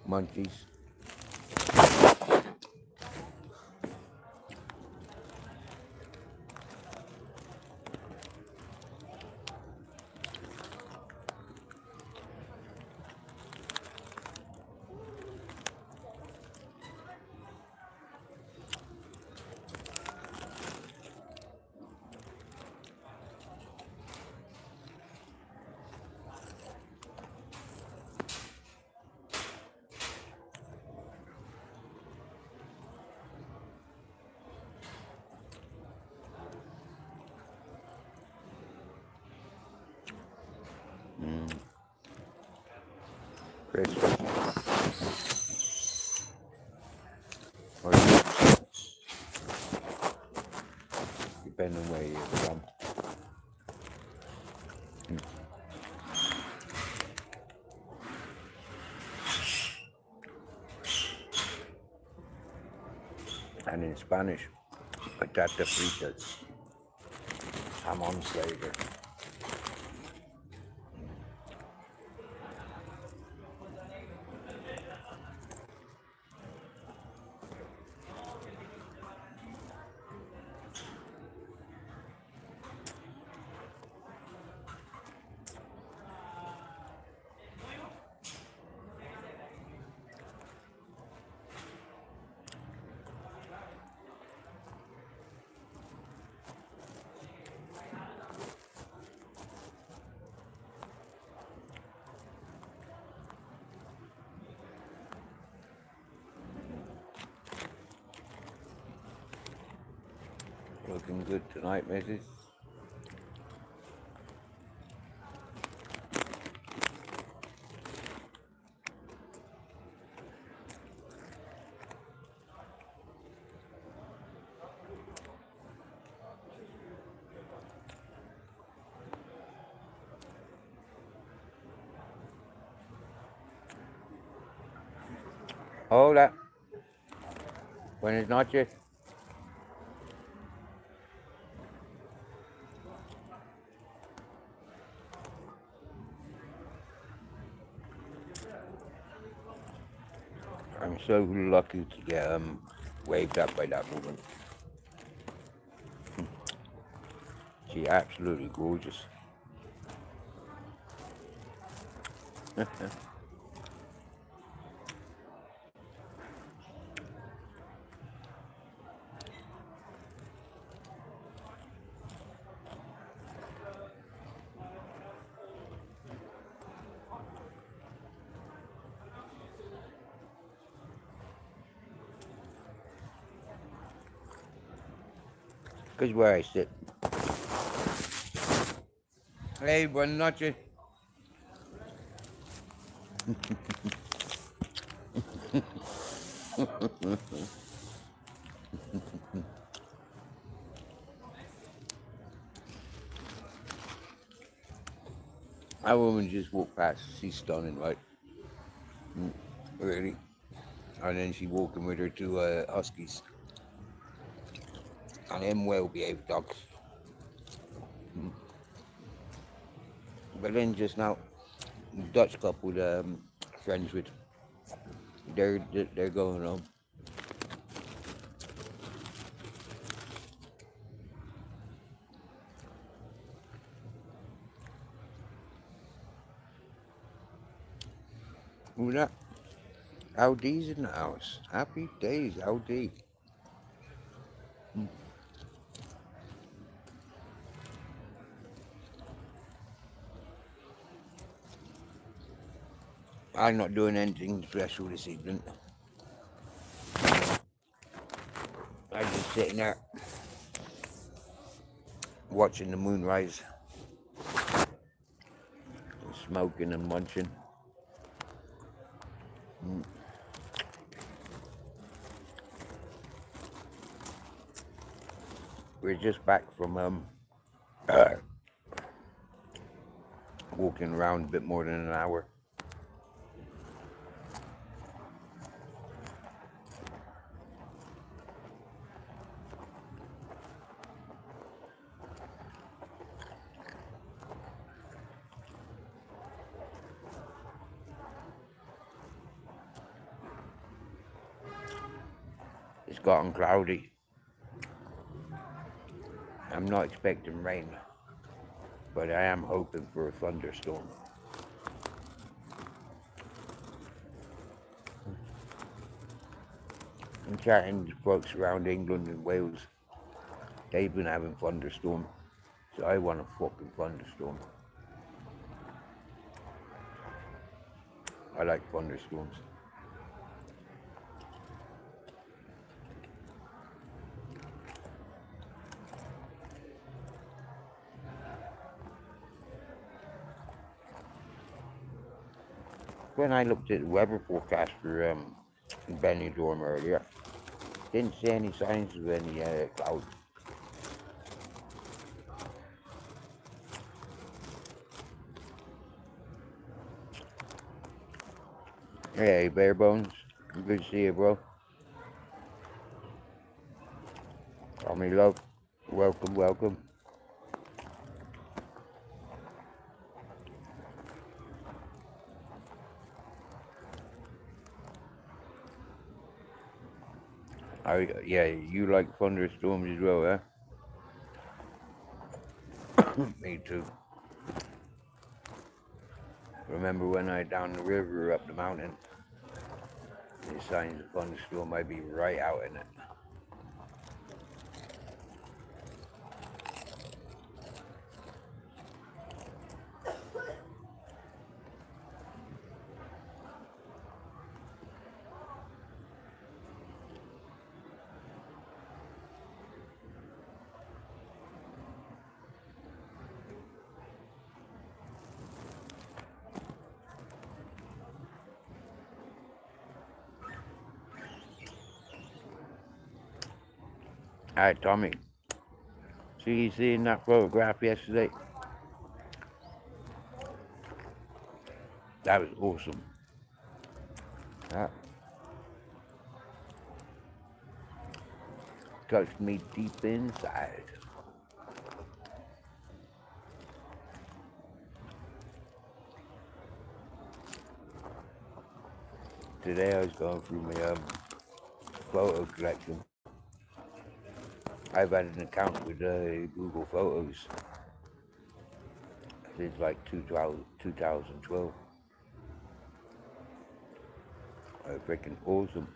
Munchies. Crisps. Or depending on where you're from. And in Spanish, patata fritas. Jamón Slager. Looking good tonight, Mrs. Hola. Buenas noches. I'm so lucky to get waved at by that woman. She's absolutely gorgeous. Because where I sit. Hey, buenas noches. That woman just walked past. She's stunning, right? Really. And then she walking with her two huskies. And them well-behaved dogs. But then just now, Dutch couple friends with, they're going home. Who's that? LD's in the house. Happy days, LD. I'm not doing anything special this evening. I'm just sitting there watching the moonrise, smoking and munching. We're just back from walking around a bit more than an hour. It's gotten cloudy. I'm not expecting rain, but I am hoping for a thunderstorm. I'm chatting to folks around England and Wales. They've been having thunderstorms, so I want a fucking thunderstorm. I like thunderstorms. When I looked at the weather forecast for Benidorm earlier, didn't see any signs of any clouds. Hey, Bare Bones. Good to see you, bro. Tommy Love. Welcome, welcome. Yeah, you like thunderstorms as well, huh? Me too. Remember when I down the river or up the mountain? The signs of thunderstorm, I'd be right out in it. Hi, Tommy. See you seeing that photograph yesterday? That was awesome. That touched me deep inside. Today I was going through my photo collection. I've had an account with Google Photos since like 2012. Freaking awesome.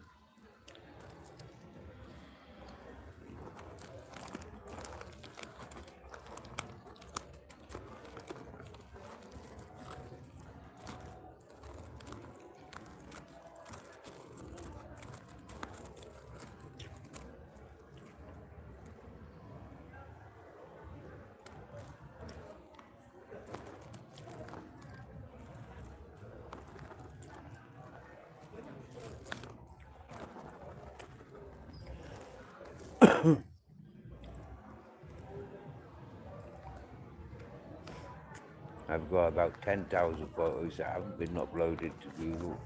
I've got about 10,000 photos that haven't been uploaded to Google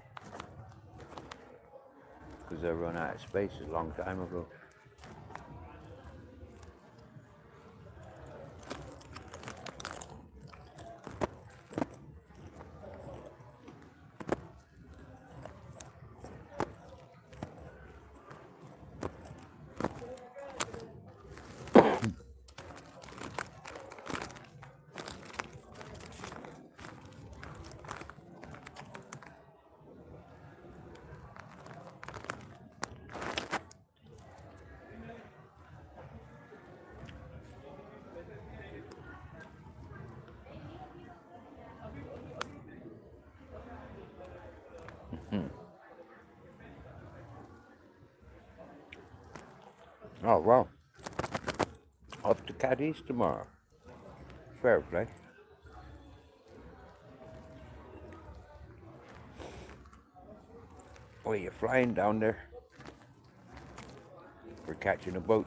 because I run out of space a long time ago. Oh, well. Off to Cadiz tomorrow. Fair play. Oh, you're flying down there? We're catching a boat.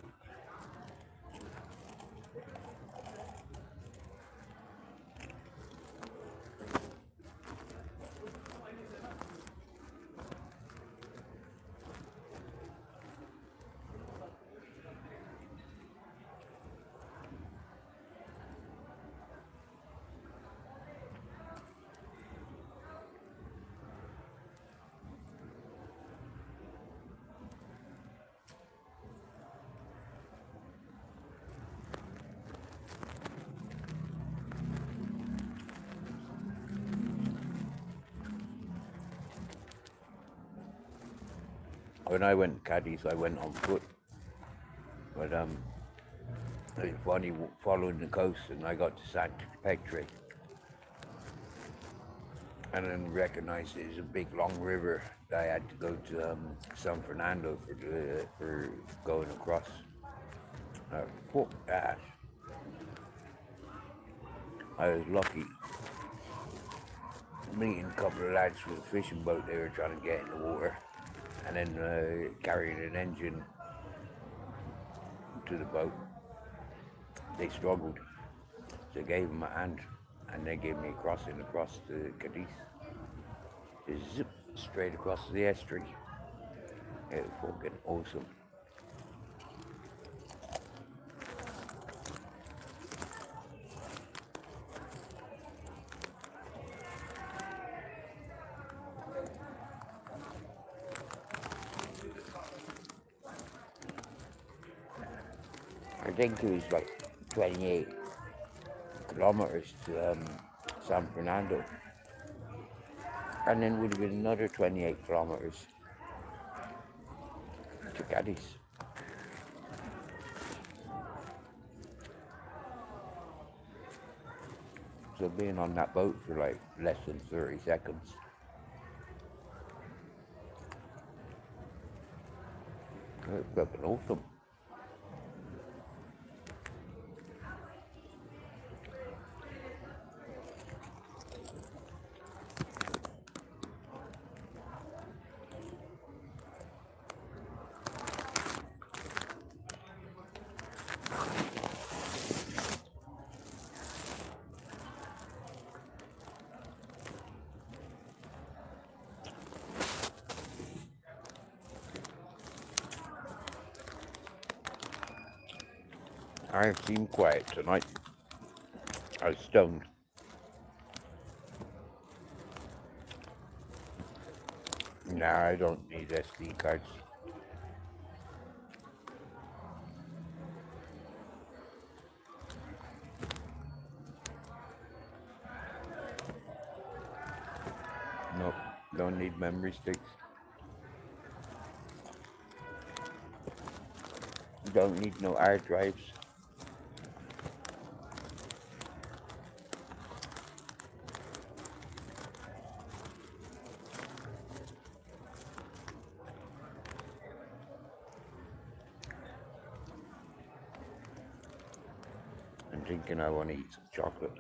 When I went to Cadiz, I went on foot, but it was funny following the coast, and I got to Santa Petre, and then recognized it as a big long river that I had to go to San Fernando for going across. Fuck that. I was lucky meeting a couple of lads with a fishing boat. They were trying to get in the water, and then carrying an engine to the boat. They struggled, so I gave them a hand, and they gave me a crossing across the Cadiz. Just zip straight across the estuary. It was fucking awesome. I think it was like 28 kilometers to San Fernando, and then would have been another 28 kilometers to Cadiz. So being on that boat for like less than 30 seconds. It was fucking awesome. I seem quiet tonight. I was stoned. Nah, I don't need SD cards. Nope, don't need memory sticks. Don't need no hard drives. I'm thinking I want to eat some chocolate.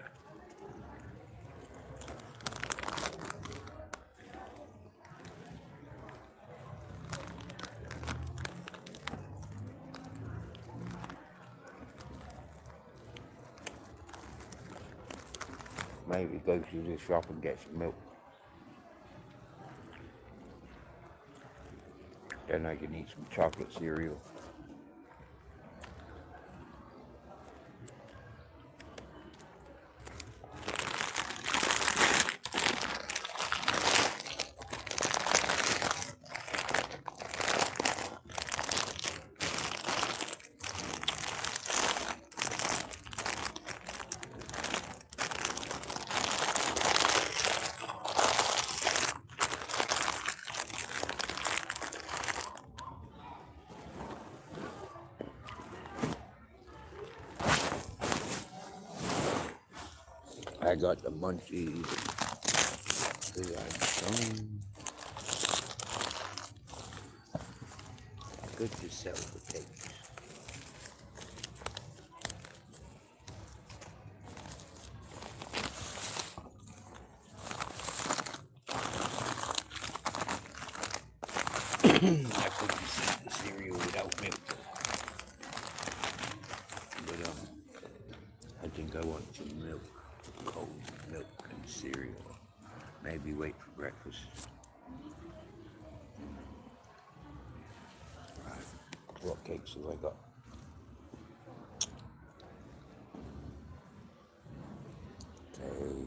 Maybe go to the shop and get some milk. Then I can eat some chocolate cereal. I got the munchies. Good to sell potatoes. I couldn't eat the cereal without milk. But I think I want some milk, cold milk and cereal. Maybe wait for breakfast. Right. What cakes have I got? Okay.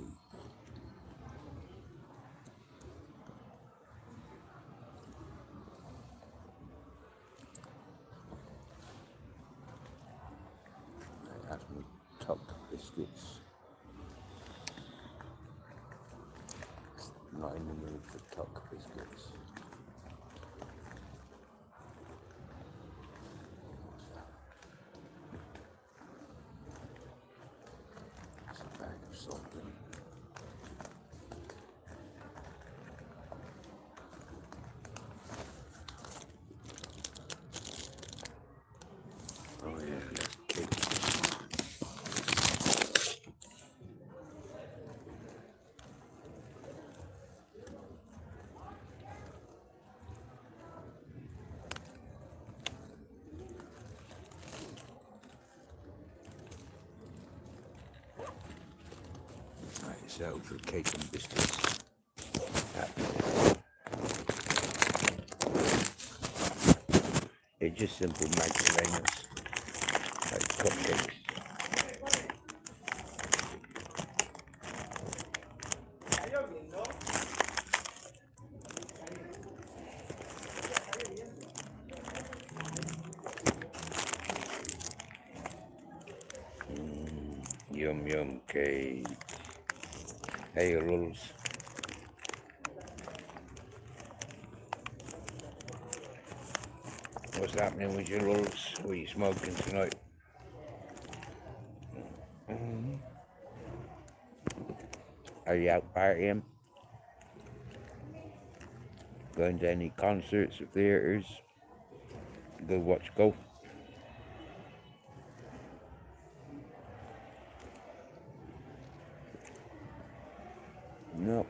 That's my Tuck biscuits. Not in the mood for Tuck biscuits. settled for cake and biscuits. They're just simple Magdalenas, like cupcakes. Yum yum cake. Hey Lulz. What's happening with your Lulz? What are you smoking tonight? Are you out partying? Going to any concerts or theaters? Go watch golf? No.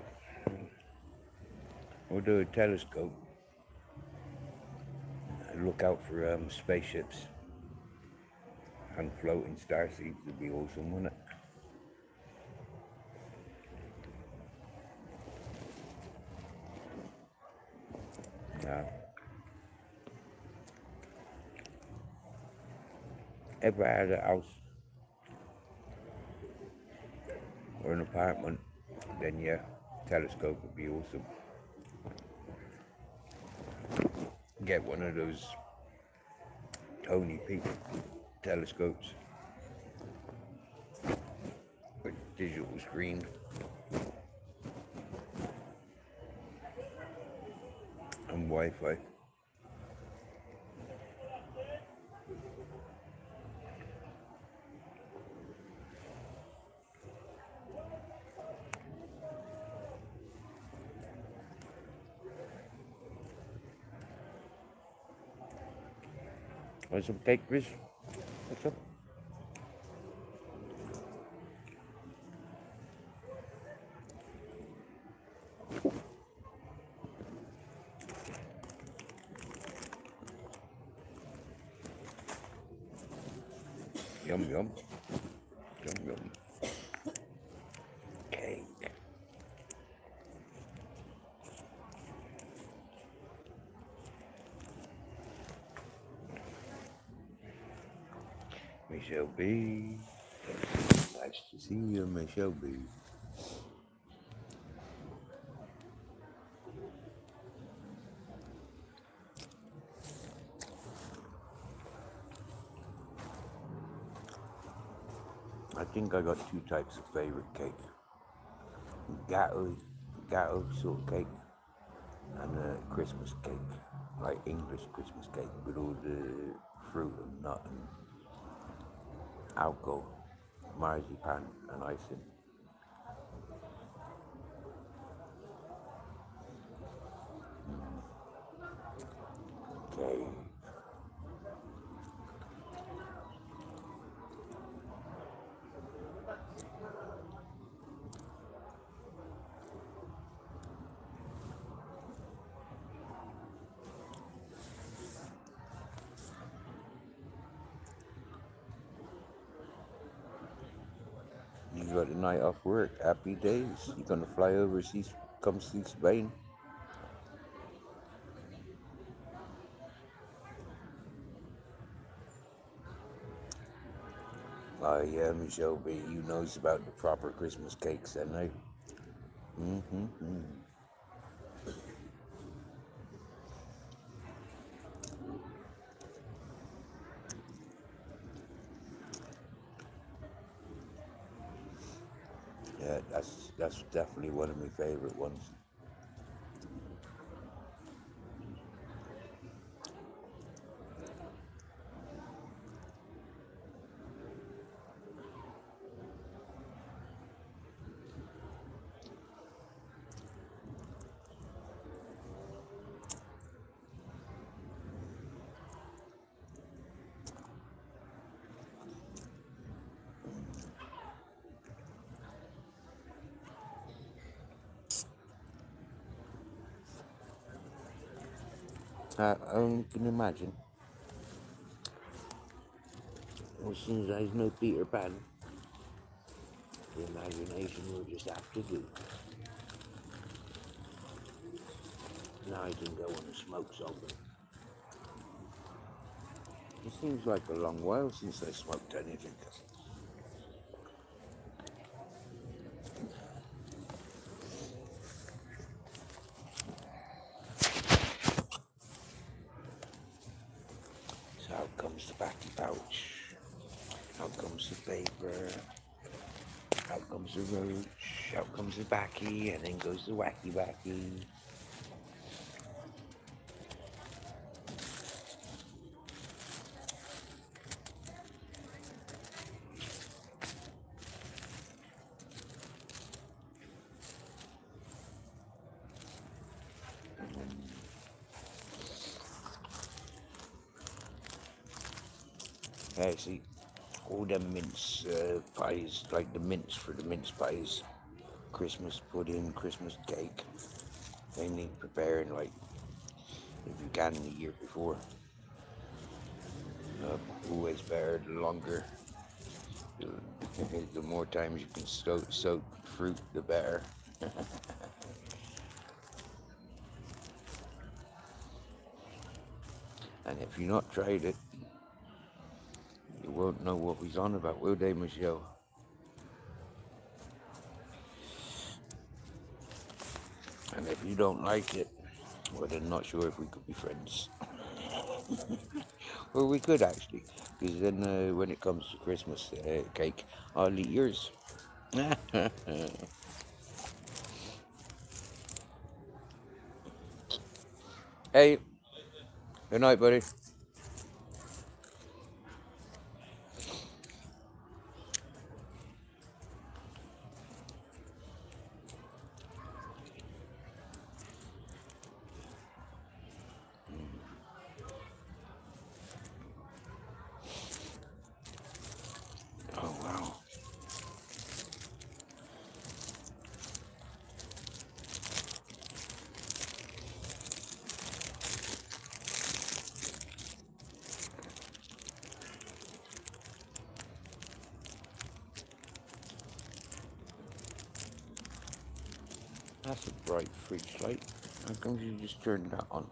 We'll do a telescope. Look out for spaceships and floating star seeds. Would be awesome, wouldn't it? Yeah. Ever had a house or an apartment, then yeah, telescope would be awesome. Get one of those Tony Peak telescopes with digital screen and Wi-Fi. Want some cake, Chris? What's up? Yum yum. Yum yum. Cake. Michelle B. Nice to see you, Michelle B. I think I got two types of favorite cake. Gato sort of cake and a Christmas cake, like English Christmas cake with all the fruit and nut and alcohol, marzipan and icing. Okay. You got a night off work. Happy days. You gonna fly overseas? Come see Spain? Oh yeah, Michelle B. You knows about the proper Christmas cakes, and I. Mm-hmm. Yeah, that's definitely one of my favorite ones. I only can imagine. As soon as there's no Peter Pan, the imagination will just have to do. Now I can go on a smoke something. It seems like a long while since I smoked anything. So out comes the backy pouch. Out comes the paper. Out comes the roach. Out comes the backy, and then goes the wacky wacky. See, all them mince pies, like the mince for the mince pies, Christmas pudding, Christmas cake, they need preparing like if you can the year before. Always better the longer, the more times you can soak fruit, the better. And if you've not tried it, you won't know what we's on about, will they, Michelle? And if you don't like it, well, then not sure if we could be friends. Well, we could actually, because then when it comes to Christmas cake, I'll eat yours. Hey, good night, buddy. Oh, wow. That's a bright fridge light. How come you just turned that on?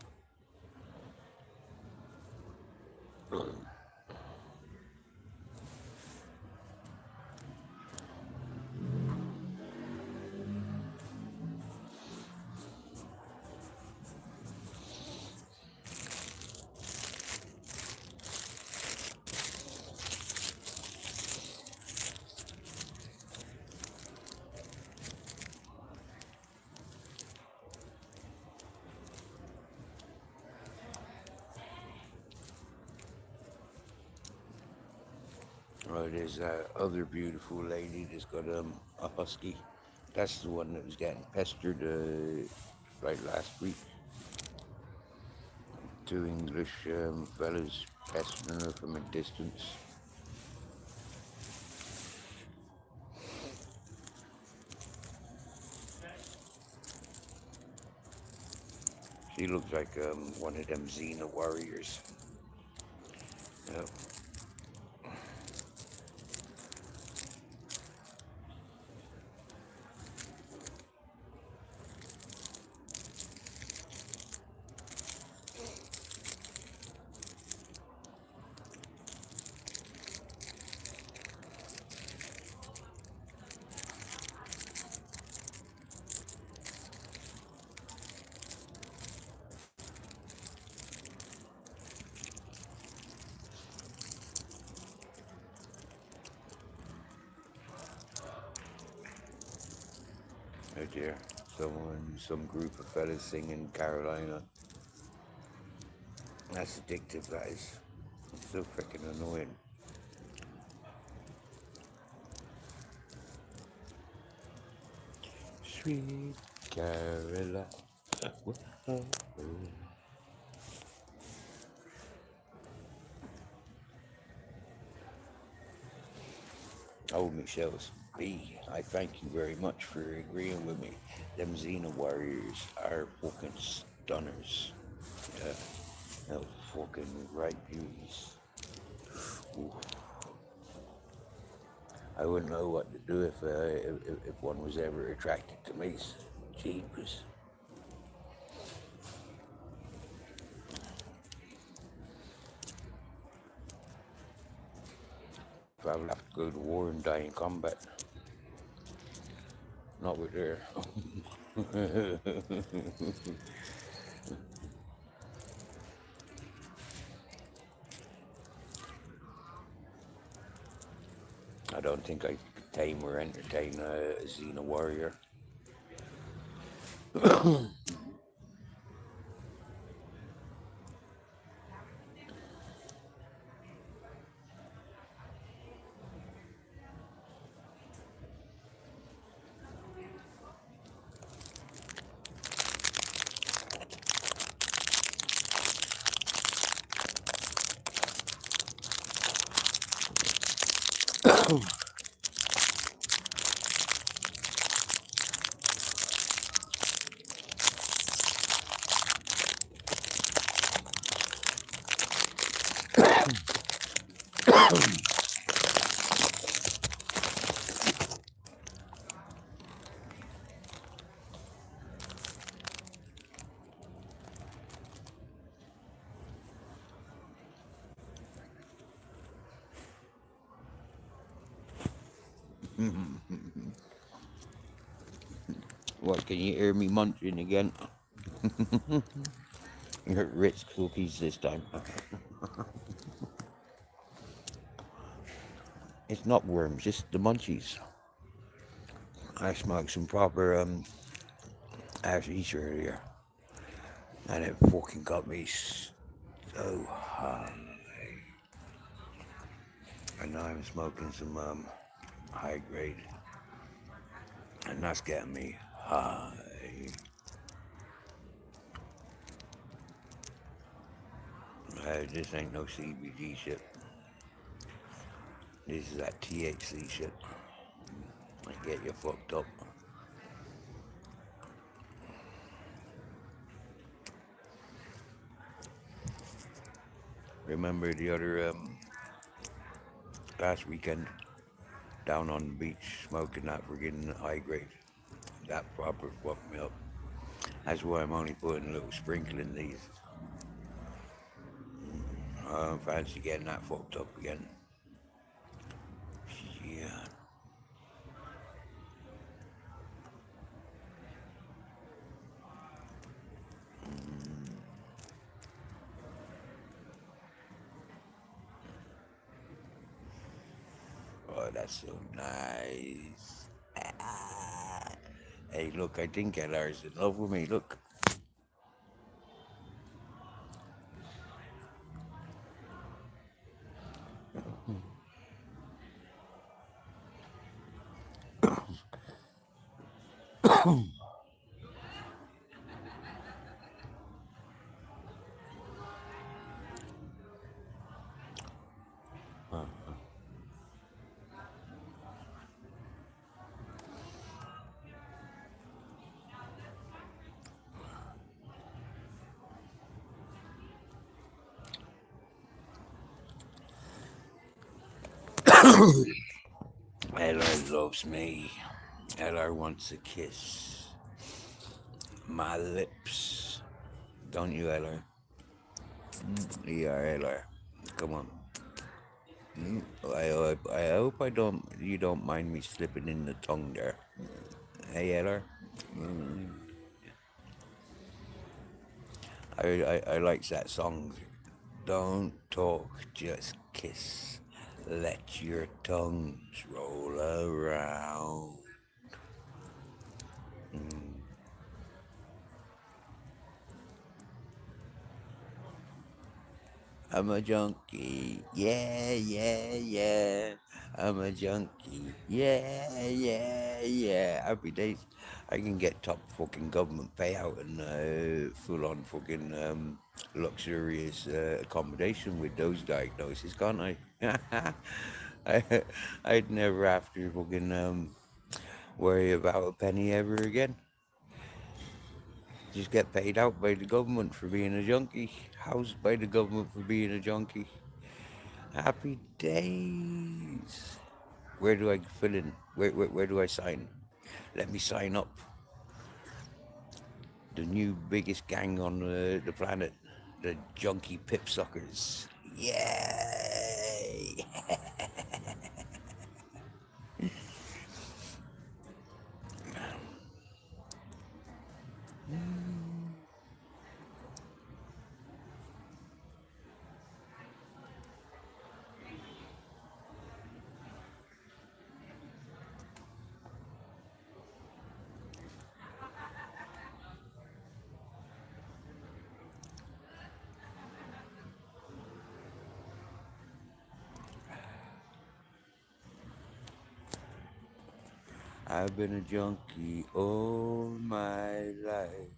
Oh, there's that other beautiful lady that's got a husky. That's the one that was getting pestered like last week. Two English fellas pestering her from a distance. She looks like one of them Xena warriors. Yep. Oh dear. Some group of fellas singing Carolina. That's addictive, guys. It's so freaking annoying. Sweet Carolina. Oh, Michelle's B, I thank you very much for agreeing with me. Them Xena warriors are fucking stunners. Yeah, they're fucking right beauties. Ooh. I wouldn't know what to do if one was ever attracted to me. Jeepers. Probably have to go to war and die in combat. Not with her. I don't think I could tame or entertain a Xena warrior. What, can you hear me munching again? You're Ritz cookies this time. It's not worms, it's the munchies. I smoked some proper hashish earlier, and it fucking got me so high. And now I'm smoking some high grade, and that's getting me high. This ain't no CBD shit. This is that THC shit. I get you fucked up. Remember the other last weekend down on the beach smoking that friggin' high grade. That proper fucked me up. That's why I'm only putting a little sprinkle in these. I don't fancy getting that fucked up again. Yeah. Oh, that's so nice. Ah. Hey, look, I think LR's in love with me. Look. LR loves me. LR wants a kiss. My lips. Don't you, LR? Yeah, LR. Come on. I hope you don't mind me slipping in the tongue there. Hey, LR. I like that song. Don't talk, just kiss. Let your tongues roll around. I'm a junkie. Yeah, yeah, yeah. I'm a junkie. Yeah, yeah, yeah. Happy days. I can get top fucking government payout and full on fucking luxurious accommodation with those diagnoses, can't I? I I'd never have to fucking worry about a penny ever again. Just get paid out by the government for being a junkie, housed by the government for being a junkie. Happy days. Where do I fill in? Where do I sign? Let me sign up. The new biggest gang on the planet, the junkie pip suckers. Yay! I've been a junkie all my life.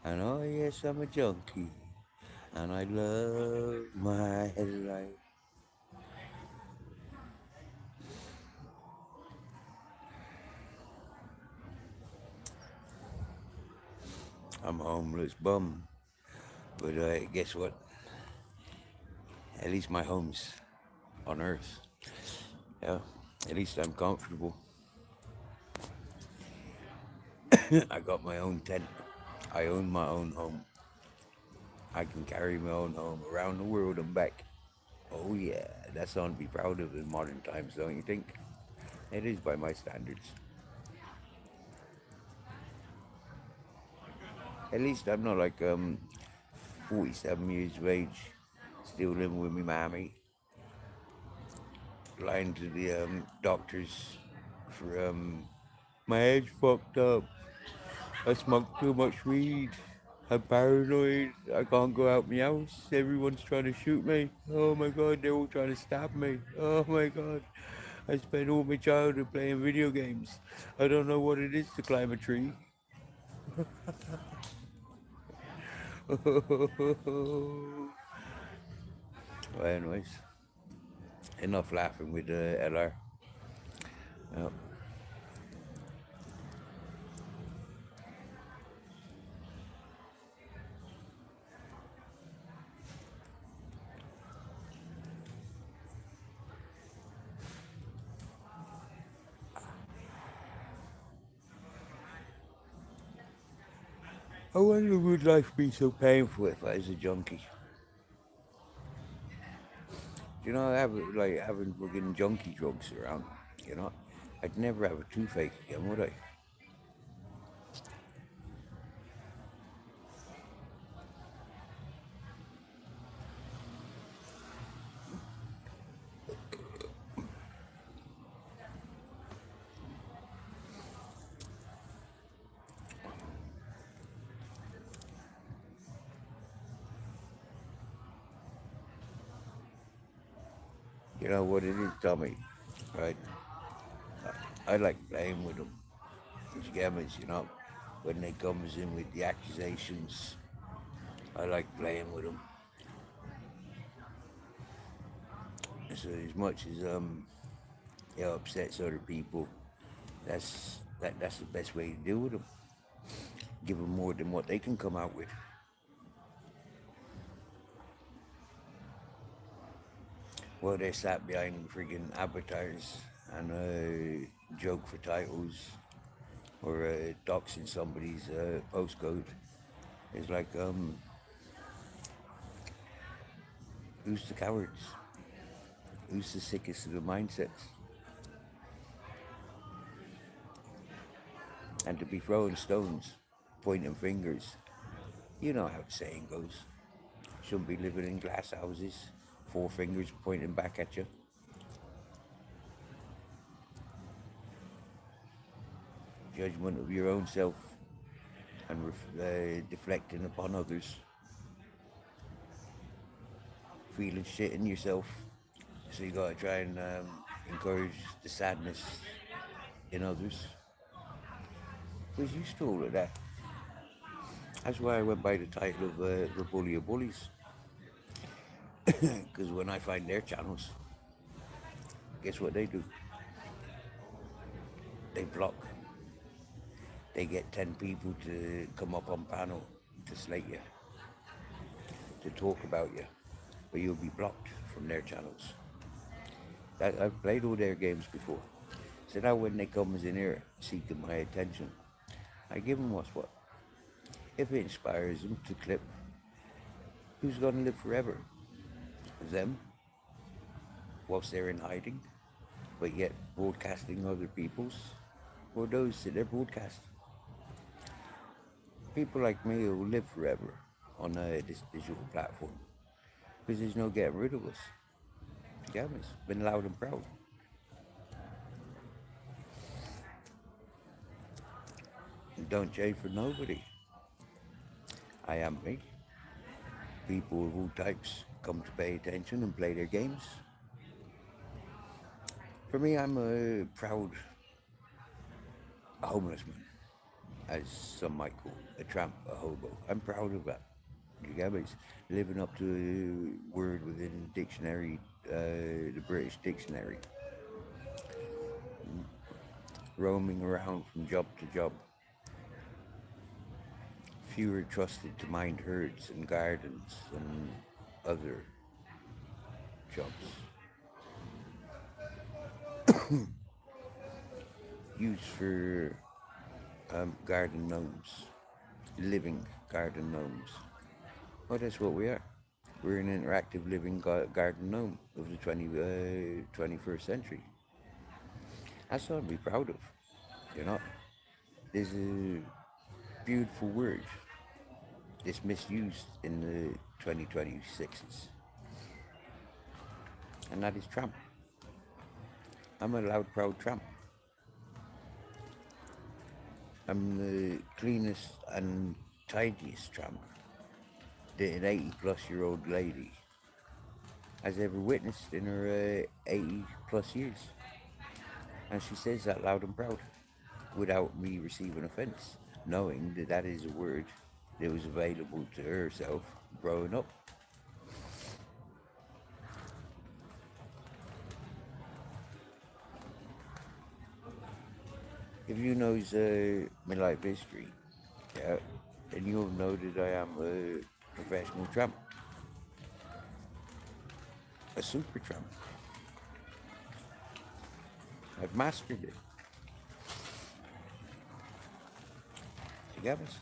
And oh yes, I'm a junkie. And I love my life. I'm a homeless bum. But guess what? At least my home's on earth. Yeah. At least I'm comfortable. I got my own tent. I own my own home. I can carry my own home around the world and back. Oh yeah, that's something to be proud of in modern times, don't you think? It is by my standards. At least I'm not like 47 years of age, still living with me mommy, lying to the doctors for my head's fucked up. I smoke too much weed. I'm paranoid. I can't go out my house. Everyone's trying to shoot me. Oh my god, they're all trying to stab me. Oh my god. I spent all my childhood playing video games. I don't know what it is to climb a tree. Well, anyways, enough laughing with LR. Yep. I wonder would life be so painful if I was a junkie? You know, like having fucking junkie drugs around. You know, I'd never have a toothache again, would I? You know what it is, Tommy? Right? I like playing with them. Scammers, you know, when they comes in with the accusations. I like playing with them. So as much as it upsets other people, that's the best way to deal with them. Give them more than what they can come out with. Well, they sat behind friggin' avatars and joke for titles or doxing somebody's postcode. It's like, who's the cowards? Who's the sickest of the mindsets? And to be throwing stones, pointing fingers, you know how the saying goes. Shouldn't be living in glass houses, four fingers pointing back at you. Judgment of your own self and deflecting upon others. Feeling shit in yourself. So you gotta try and encourage the sadness in others. Who's used to all of that? That's why I went by the title of The Bully of Bullies. Because when I find their channels, guess what they do? They block. They get 10 people to come up on panel to slate you, to talk about you, but you'll be blocked from their channels. I've played all their games before. So now when they comes in here seeking my attention, I give them what's what. If it inspires them to clip, who's going to live forever? Them, whilst they're in hiding, but yet broadcasting other people's, or those that they're broadcasting. People like me will live forever on this digital platform because there's no getting rid of us. Yeah, it's been loud and proud. And don't change for nobody. I am me. People of all types come to pay attention and play their games. For me, I'm a proud homeless man, as some might call a tramp, a hobo. I'm proud of that. You get me? It's living up to a word within the dictionary, the British dictionary. Roaming around from job to job. Few are trusted to mind herds and gardens and other jobs. Used for garden gnomes, living garden gnomes. Well, that's what we are. We're an interactive living garden gnome of the 21st century. That's something to be proud of. You know, there's a beautiful word. It's misused in the 2026s, and that is tramp. I'm a loud, proud tramp. I'm the cleanest and tidiest tramp that an 80-plus-year-old lady has ever witnessed in her 80-plus years. And she says that loud and proud without me receiving offence, knowing that that is a word that was available to herself growing up. If you knows my life history, yeah, then you'll know that I am a professional tramp, a super tramp. I've mastered it. You get us?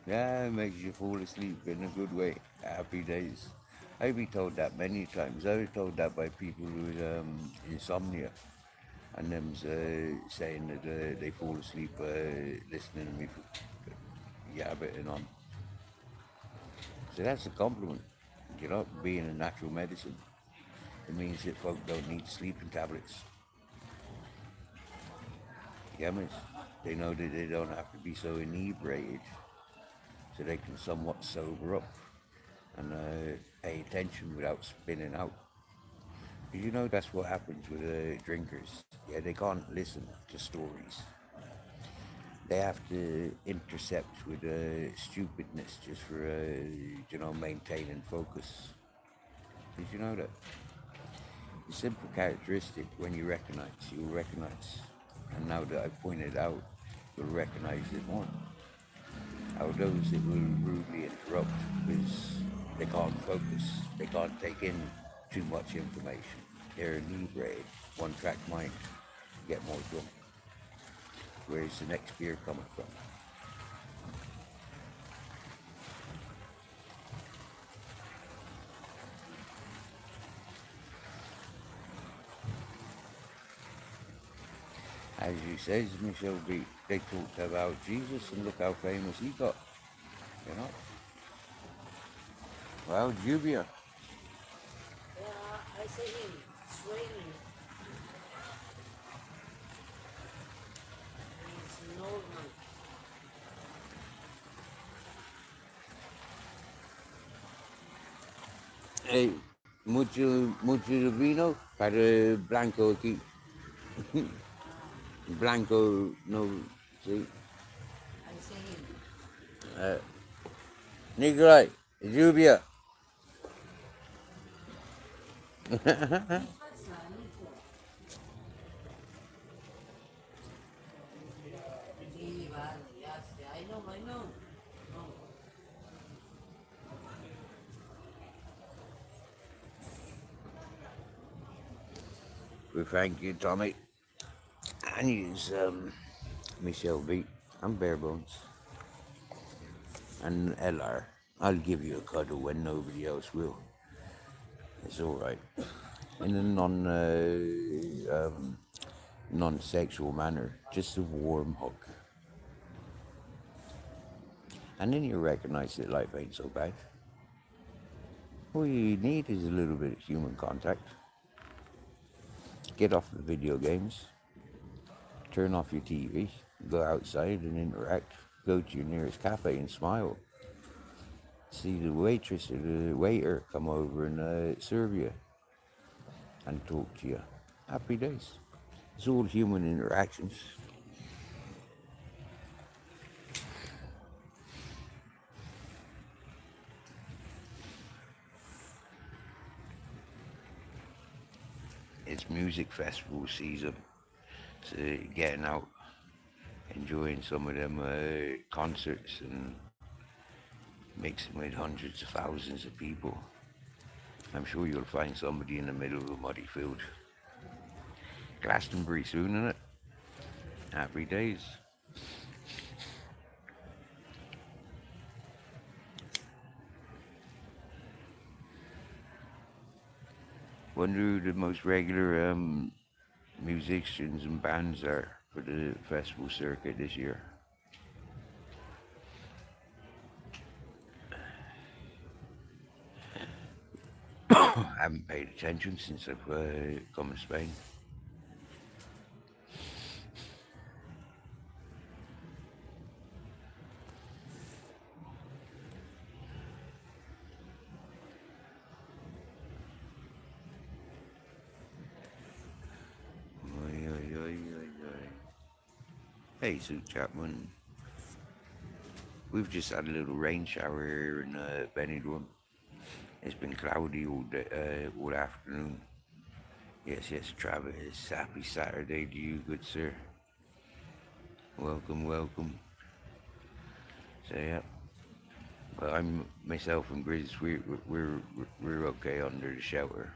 Yeah, it makes you fall asleep in a good way. Happy days. I've been told that many times. I was told that by people with insomnia, and them's saying that they fall asleep listening to me yabbiting on. So that's a compliment, you know, being a natural medicine. It means that folk don't need sleeping tablets. Yeah, miss. They know that they don't have to be so inebriated, so they can somewhat sober up and pay attention without spinning out. Because you know that's what happens with drinkers. Yeah, they can't listen to stories. They have to intercept with stupidness just for, maintaining focus. Did you know that? The simple characteristic, when you recognize, you'll recognize. And now that I've pointed out, you'll recognize it more. How those that will rudely interrupt because they can't focus, they can't take in too much information. They're inebriated, one track mind, get more drunk. Where's the next beer coming from? As you says, Michelle B, they talked about Jesus and look how famous he got, you know. Well, Jubia, I see him. It's raining. It's normal. hey, mucho vino para Blanco aquí. Blanco, no, see. I see him. Nikolai, Jubia. Sí, vale, ya sé. I know, I know. No. with thank you, Tommy. And use Michelle B. I'm Bare Bones. And LR. I'll give you a cuddle when nobody else will. It's alright. In a non-sexual manner. Just a warm hug. And then you recognize that life ain't so bad. All you need is a little bit of human contact. Get off the video games. Turn off your TV. Go outside and interact. Go to your nearest cafe and smile. See the waitress or the waiter come over and serve you and talk to you. Happy days. It's all human interactions. It's music festival season. So getting out, enjoying some of them concerts and mixing with hundreds of thousands of people. I'm sure you'll find somebody in the middle of a muddy field. Glastonbury soon, innit? Happy days. Wonder who the most regular musicians and bands are for the festival circuit this year. I haven't paid attention since I've come to Spain. Oi, oi, oi, oi, oi. Hey, Sue Chapman. We've just had a little rain shower here in Benidorm. It's been cloudy all afternoon. Yes, yes, Travis. Happy Saturday to you, good sir. Welcome, welcome. So yeah, well, I'm myself and Grizz. We're okay under the shelter.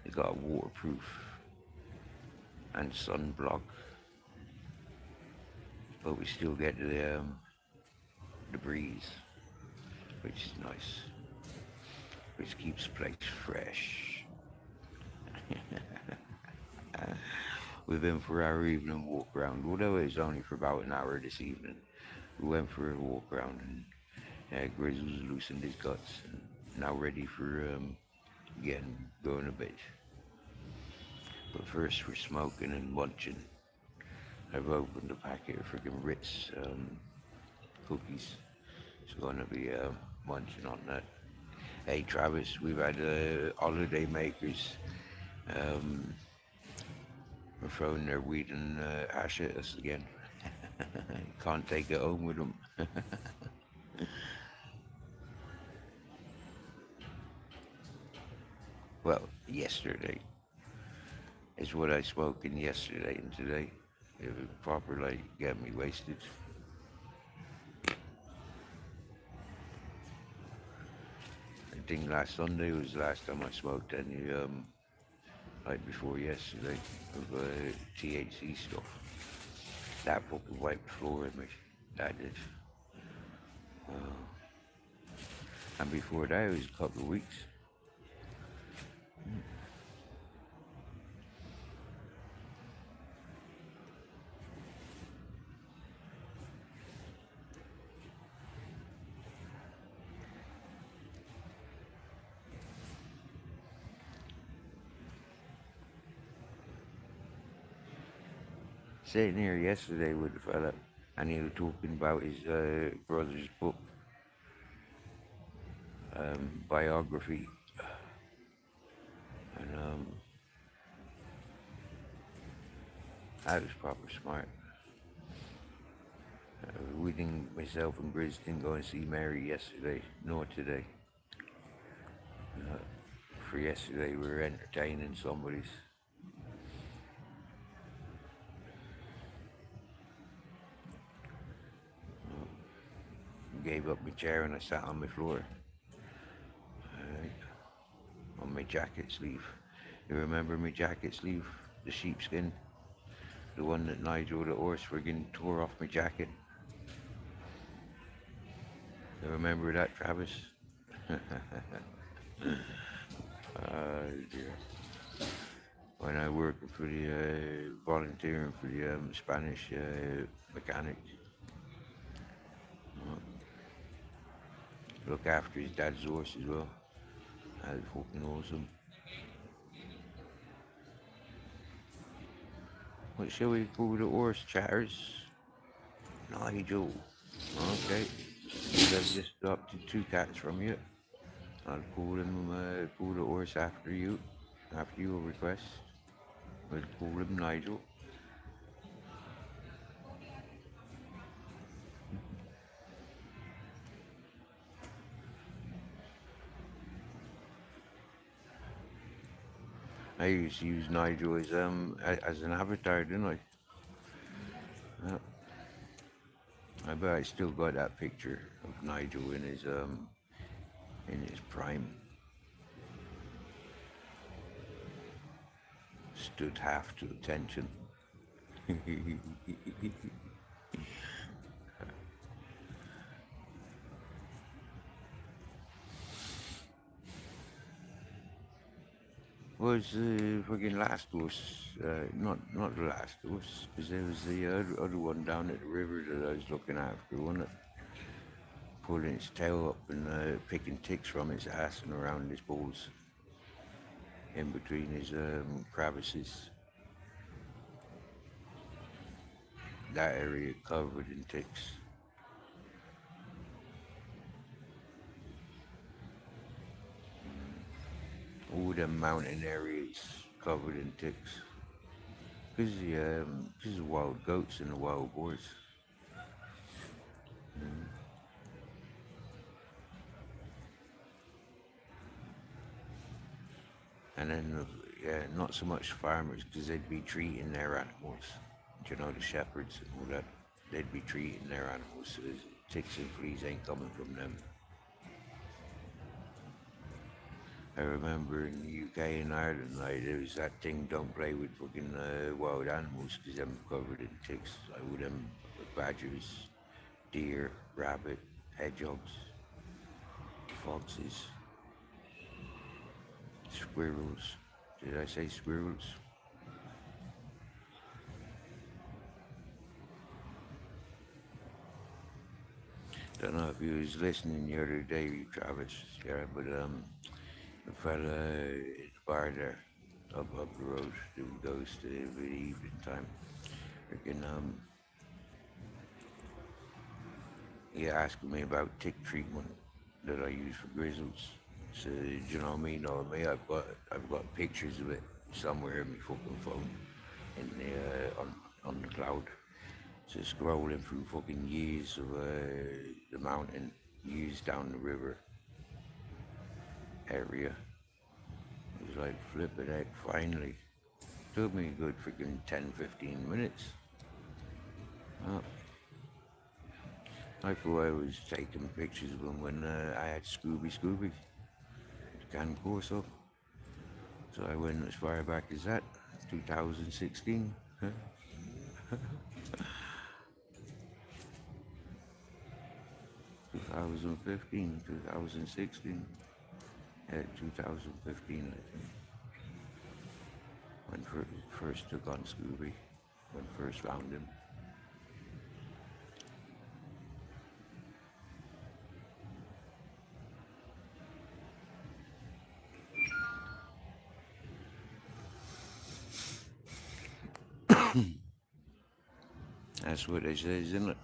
They got a waterproof and sunblock, but we still get the breeze, which is nice, which keeps the place fresh. We've been for our evening walk around, although it was only for about an hour this evening. We went for a walk around and Grizz was loosened his guts and now ready for getting going a bit. But first we're smoking and munching. I've opened a packet of friggin' Ritz cookies. It's gonna be munching on that. Hey Travis, we've had holiday makers are throwing their weed and hash at us again. Can't take it home with them. Well, yesterday is what I smoked in yesterday and today. It was proper like get me wasted. I think last Sunday was the last time I smoked any like before yesterday of THC stuff. That fucking wiped the floor with me. That did. And before that it was a couple of weeks. Sitting here yesterday with the fella, and he was talking about his brother's book, biography, and I was proper smart. We didn't, myself and Grizz didn't go and see Mary yesterday, nor today. For yesterday, we were entertaining somebody's. Gave up my chair and I sat on my floor, on my jacket sleeve. You remember my jacket sleeve, the sheepskin, the one that Nigel the horse friggin' tore off my jacket. You remember that, Travis? Dear. When I worked for the volunteering for the Spanish mechanic, look after his dad's horse as well. That was fucking awesome. What shall we call the horse, chatters? Nigel. Okay. I've just adopted two cats from you. I'll call the horse after your request. We'll call him Nigel. I used to use Nigel as an avatar, didn't I? Yeah. I bet I still got that picture of Nigel in his prime. Stood half to attention. Was the fucking last horse, not the last horse, because there was the other one down at the river that I was looking after, wasn't it? Pulling its tail up and picking ticks from its ass and around his balls, in between his crevices. That area covered in ticks. All them mountain areas covered in ticks. Because the wild goats and the wild boars. And then, yeah, not so much farmers, because they'd be treating their animals. You know, the shepherds and all that. They'd be treating their animals, so ticks and fleas ain't coming from them. I remember in the UK and Ireland, like, there was that thing, don't play with fucking wild animals, because them covered in ticks. Like with them badgers, deer, rabbit, hedgehogs, foxes, squirrels. Did I say squirrels? Don't know if you was listening the other day, Travis, yeah, but the fella at the bar there, up the road, that goes to the evening time, freaking he asking me about tick treatment that I use for grizzles. So, you know what I mean? Or me, I've got pictures of it somewhere in my fucking phone, in the on the cloud. Just scrolling through fucking years of the mountain, years down the river area. It was like flipping heck, finally. Took me a good freaking 10, 15 minutes. Oh, I thought I was taking pictures of them when I had Scooby, the camcorder. So I went as far back as that, 2016. 2015, 2016. Yeah, 2015, I think. When first took on Scooby, when first found him. That's what they say, isn't it?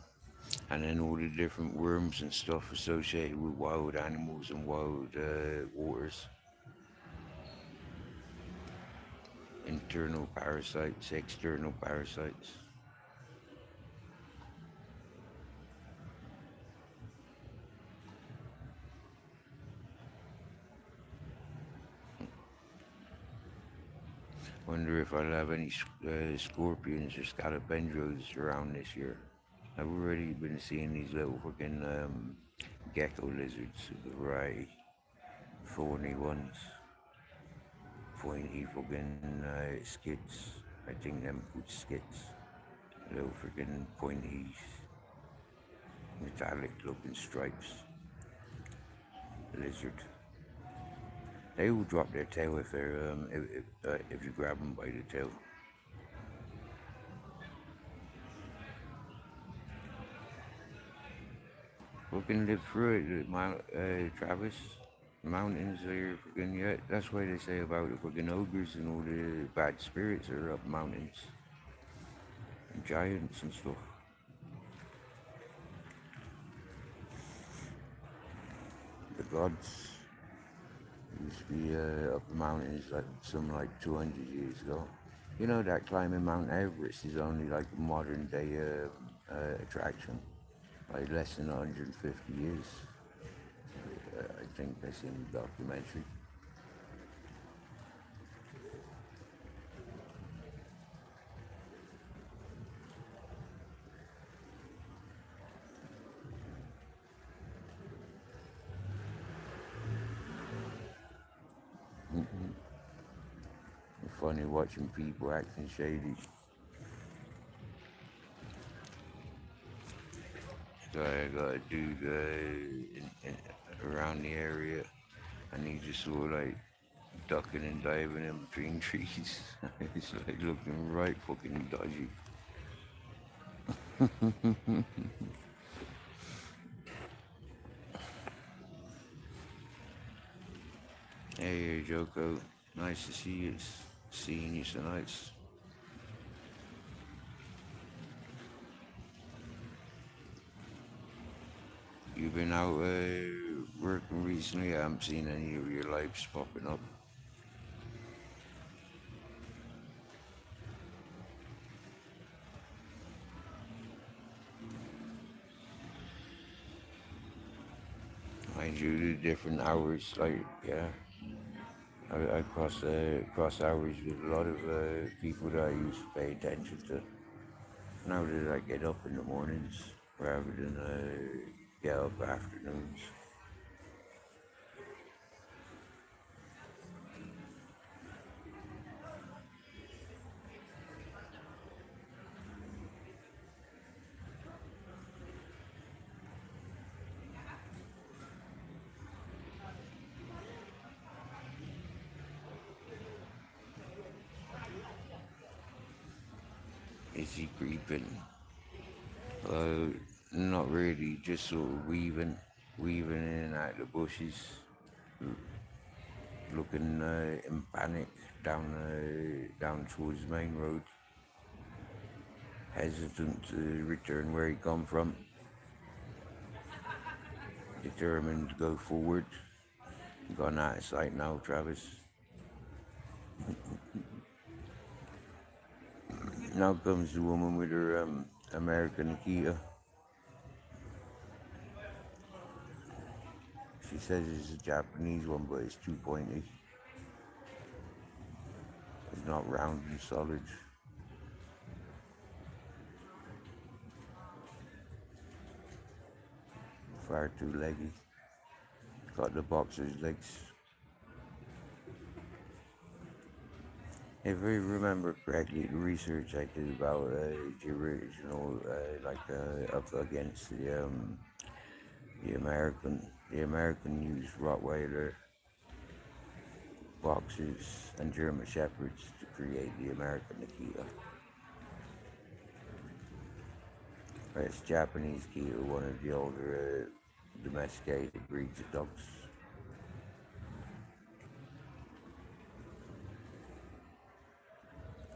And then all the different worms and stuff associated with wild animals and wild waters. Internal parasites, external parasites. Wonder if I'll have any scorpions or scalopendros around this year. I've already been seeing these little fucking gecko lizards of the variety, thorny ones. pointy fucking skids. I think them good skids. Little freaking pointy metallic looking stripes. Lizard. They will drop their tail if they're if you grab them by the tail. We can live through it, Travis. Mountains are freaking, yeah. That's why they say about the freaking ogres and all the bad spirits are up mountains, and giants and stuff. The gods used to be up the mountains like some like 200 years ago. You know that climbing Mount Everest is only like a modern day attraction, like less than 150 years. I think that's in the documentary. It's funny watching people acting shady. So I got a dude around the area, and he just sort of like ducking and diving in between trees. It's like looking right fucking dodgy. Hey, Joko. Nice to see you. Seeing you tonight. You've been out working recently. I haven't seen any of your lives popping up. Mind you, the different hours, like, yeah. I cross hours with a lot of people that I used to pay attention to. Now that I get up in the mornings rather than get up afternoons. Is he creeping? Not really, just sort of weaving in and out the bushes, looking in panic down towards the main road, hesitant to return where he come from, determined to go forward. Gone out of sight now, Travis. Now comes the woman with her American Akita. She says it's a Japanese one, but it's too pointy. It's not round and solid. Far too leggy. Got the boxer's legs. If I remember correctly, the research I did about the original, up against the American used Rottweiler, boxers, and German Shepherds to create the American Akita. Whereas Japanese Akita, one of the older domesticated breeds of dogs.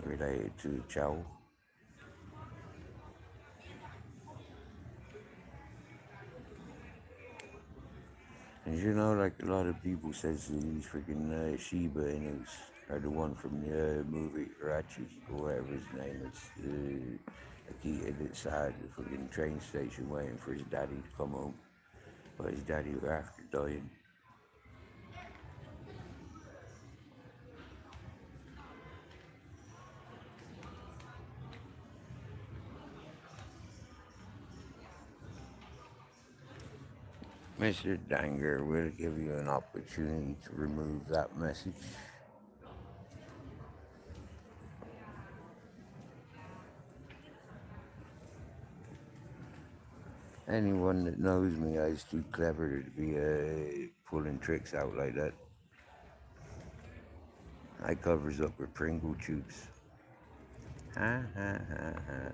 Related to Chow. And you know, like a lot of people says these freaking Shiba Inus are the one from the movie Karachi or whatever his name is. A kid that's at the freaking train station waiting for his daddy to come home, but his daddy was after dying. Mr. Danger will give you an opportunity to remove that message. Anyone that knows me, I was too clever to be pulling tricks out like that. I covers up with Pringle tubes. Ha ha ha ha.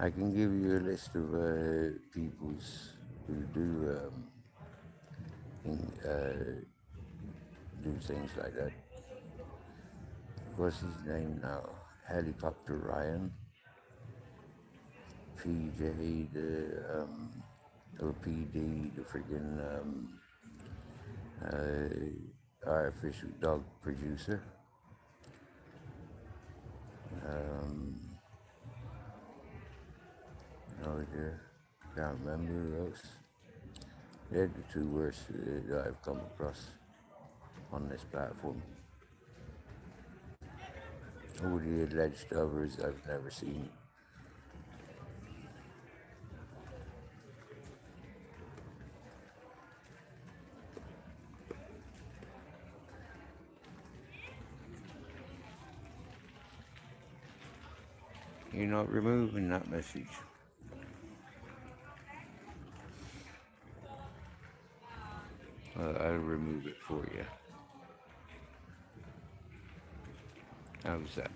I can give you a list of peoples who do things like that. What's his name now? Helicopter Ryan, PJ, or PD, the freaking artificial dog producer. Oh dear, can't remember who else. They're the two worst that I've come across on this platform. All the alleged others I've never seen. You're not removing that message. I'll remove it for you. How's that?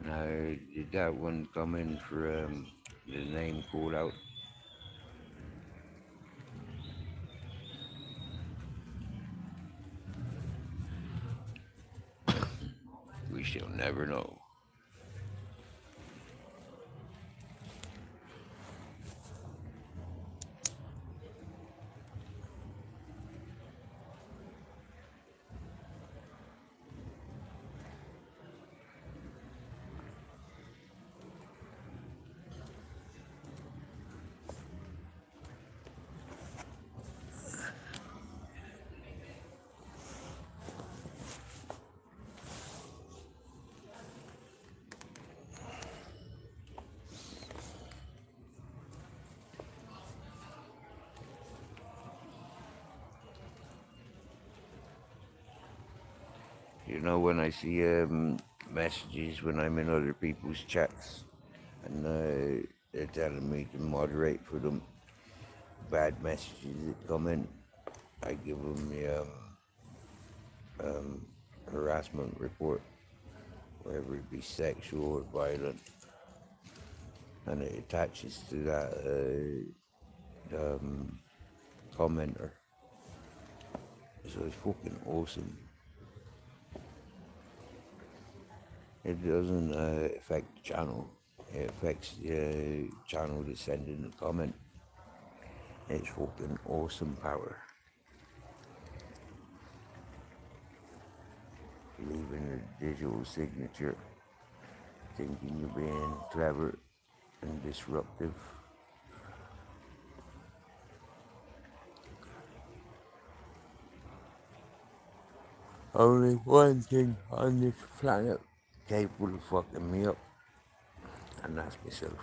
Now, did that one come in for the name call out? We shall never know. You know, when I see messages when I'm in other people's chats and they're telling me to moderate for them bad messages that come in, I give them the harassment report, whether it be sexual or violent, and it attaches to that commenter. So it's fucking awesome. It doesn't affect the channel. It affects the channel that's sending the comment. It's fucking awesome power. Leaving a digital signature, thinking you're being clever and disruptive. Only one thing on this planet capable of fucking me up, and that's myself.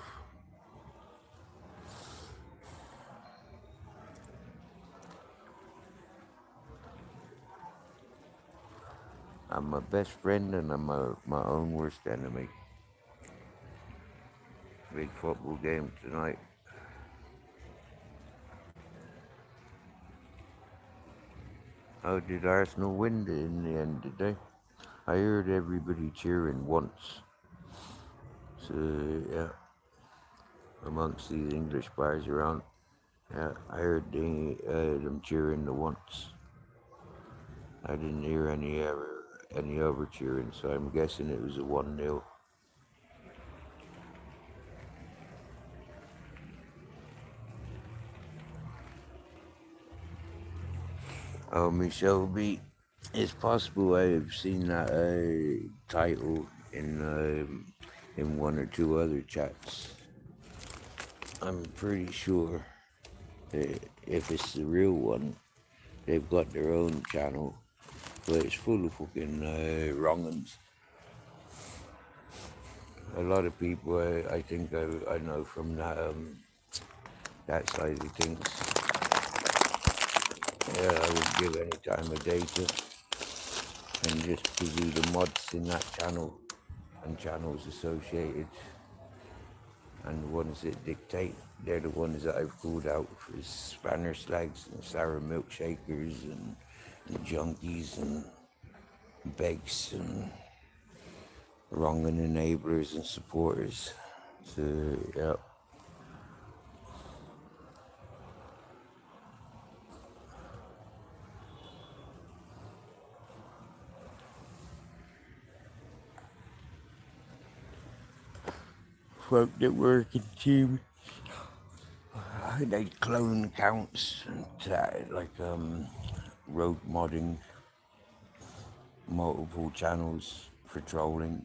I'm my best friend and I'm my own worst enemy. Big football game tonight. How did Arsenal win in the end, did they? I heard everybody cheering once. So, yeah, amongst these English bars around, yeah, I heard them cheering the once. I didn't hear any other cheering, so I'm guessing it was a 1-0. Oh, Michelle B. It's possible I have seen that title in one or two other chats. I'm pretty sure that if it's the real one, they've got their own channel, but it's full of fucking wrong uns. A lot of people I think I know from that side of things. Yeah, I would give any time of day to, and just give you the mods in that channel and channels associated, and the ones that dictate. They're the ones that I've called out for Spanner Slags and Sour Milkshakers and Junkies and Begs and Wronging Enablers and Supporters. So, yeah. Folk that work in team, they clone accounts and like road modding, multiple channels for trolling.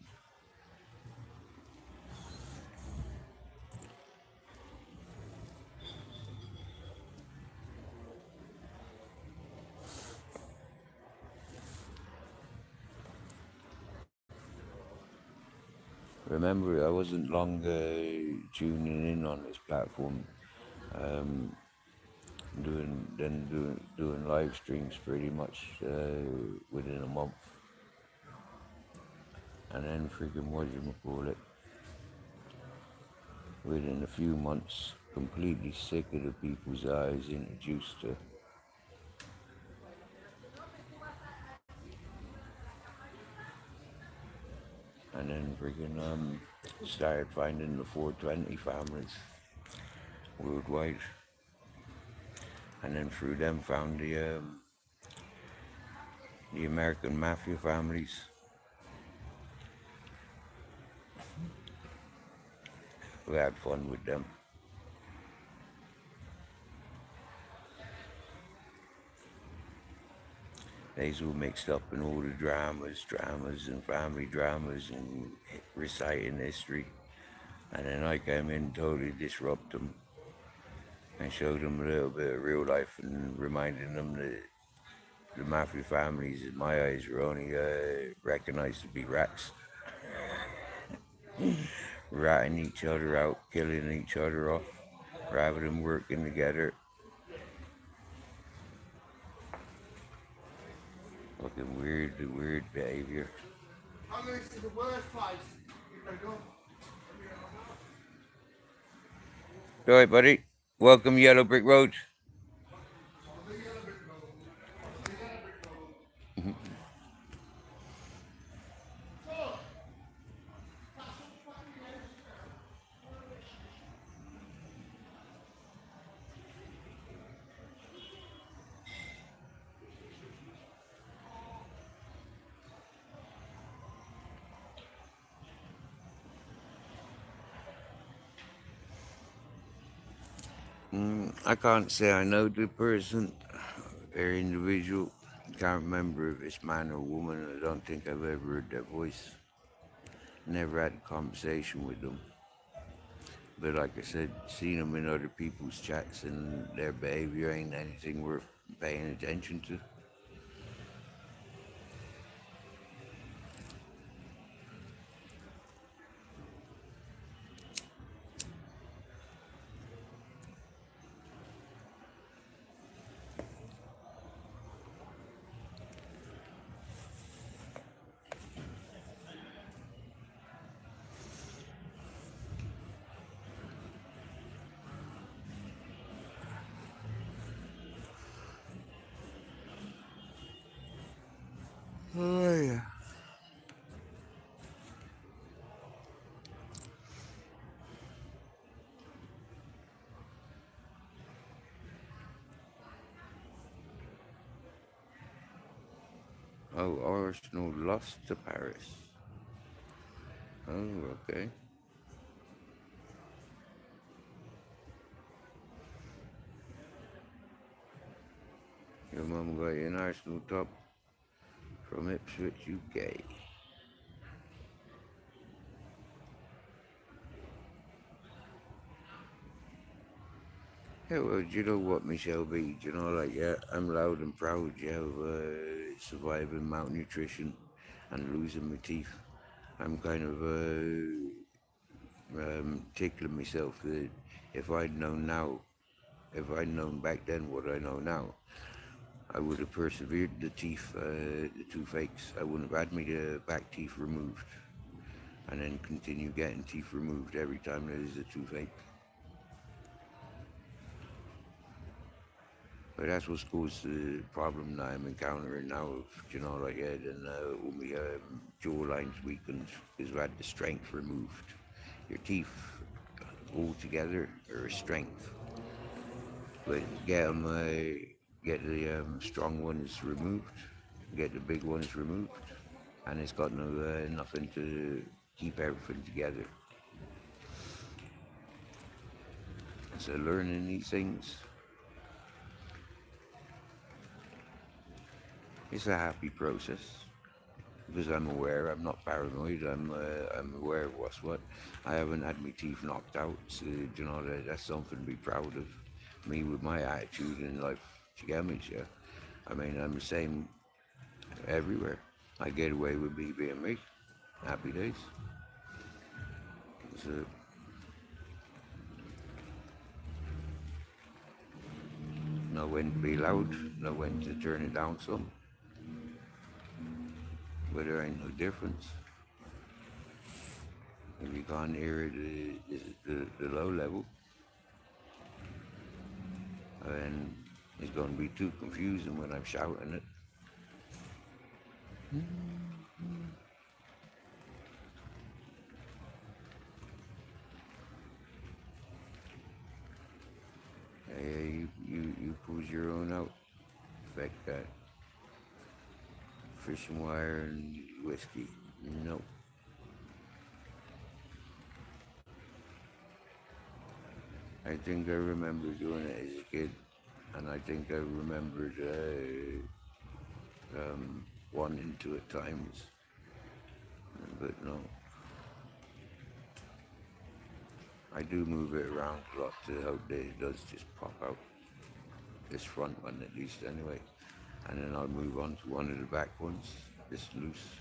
Remember, I wasn't long tuning in on this platform, doing live streams pretty much within a month, and then freaking what do you call it? Within a few months, completely sick of the people's eyes introduced to, and then freaking started finding the 420 families worldwide, and then through them found the American mafia families. We had fun with them. They's all mixed up in all the dramas and family dramas and reciting history. And then I came in, totally disrupt them and showed them a little bit of real life and reminding them that the mafia families, in my eyes, were only recognized to be rats, ratting each other out, killing each other off, rather than working together. Fucking weird behavior. I'm going to the worst place. All right, buddy. Welcome, Yellow Brick Road. I can't say I know the person or individual. Can't remember if it's man or woman. I don't think I've ever heard their voice. Never had a conversation with them. But like I said, seen them in other people's chats and their behavior ain't anything worth paying attention to. Oh yeah. Oh, Arsenal lost to Paris. Oh, okay. Your mum got you an Arsenal top from Ipswich, UK. Yeah, well, do you know what, Michelle B? Do you know, like, yeah, I'm loud and proud, yeah, of surviving malnutrition and losing my teeth. I'm kind of tickling myself that if I'd known now, if I'd known back then what I know now, I would have persevered the teeth, the toothaches. I wouldn't have had me back teeth removed, and then continue getting teeth removed every time there is a toothache. But that's what's caused the problem that I'm encountering now of, like head and all my jaw lines weakened because I've had the strength removed. Your teeth all together are a strength, but get the strong ones removed, get the big ones removed, and it's got nothing to keep everything together. So learning these things, it's a happy process because I'm aware. I'm not paranoid. I'm aware of what's what. I haven't had my teeth knocked out, so that's something to be proud of. Me with my attitude in life, do you get me? Yeah. I mean, I'm the same everywhere. I get away with me being me. Happy days. So know when to be loud, know when to turn it down some. But there ain't no difference. If you can't hear the low level, then it's going to be too confusing when I'm shouting it. Hey, you pull your own out. Affect that. Fishing wire and whiskey. Nope. I think I remember doing it as a kid, and I think I remembered wanting to at times, but no. I do move it around a lot to hope that it does just pop out. This front one at least anyway. And then I'll move on to one of the back ones, this loose.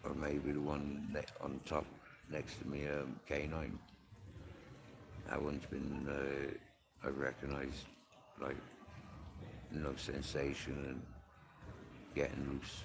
Or maybe the one on top next to me, canine. That one's been, I recognize, like, no sensation and getting loose.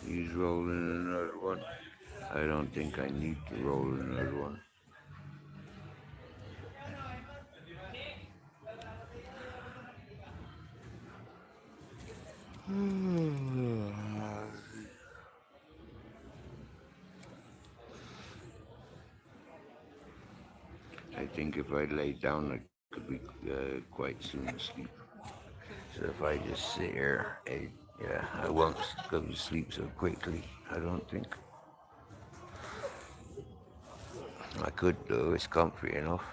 He's rolling another one. I don't think I need to roll another one. I think if I lay down, I could be quite soon asleep. So if I just sit here, yeah, I won't go to sleep so quickly. I don't think. I could though. It's comfy enough.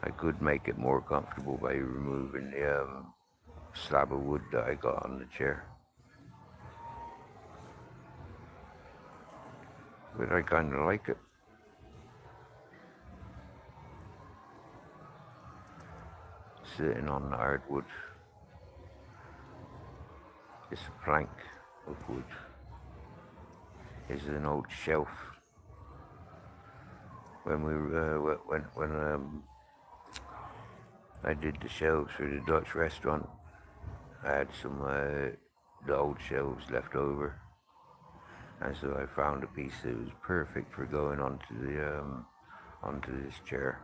I could make it more comfortable by removing the slab of wood that I got on the chair. But I kind of like it. Sitting on the hardwood. It's a plank of wood. It's an old shelf. When I did the shelves for the Dutch restaurant, I had some the old shelves left over, and so I found a piece that was perfect for going onto this chair.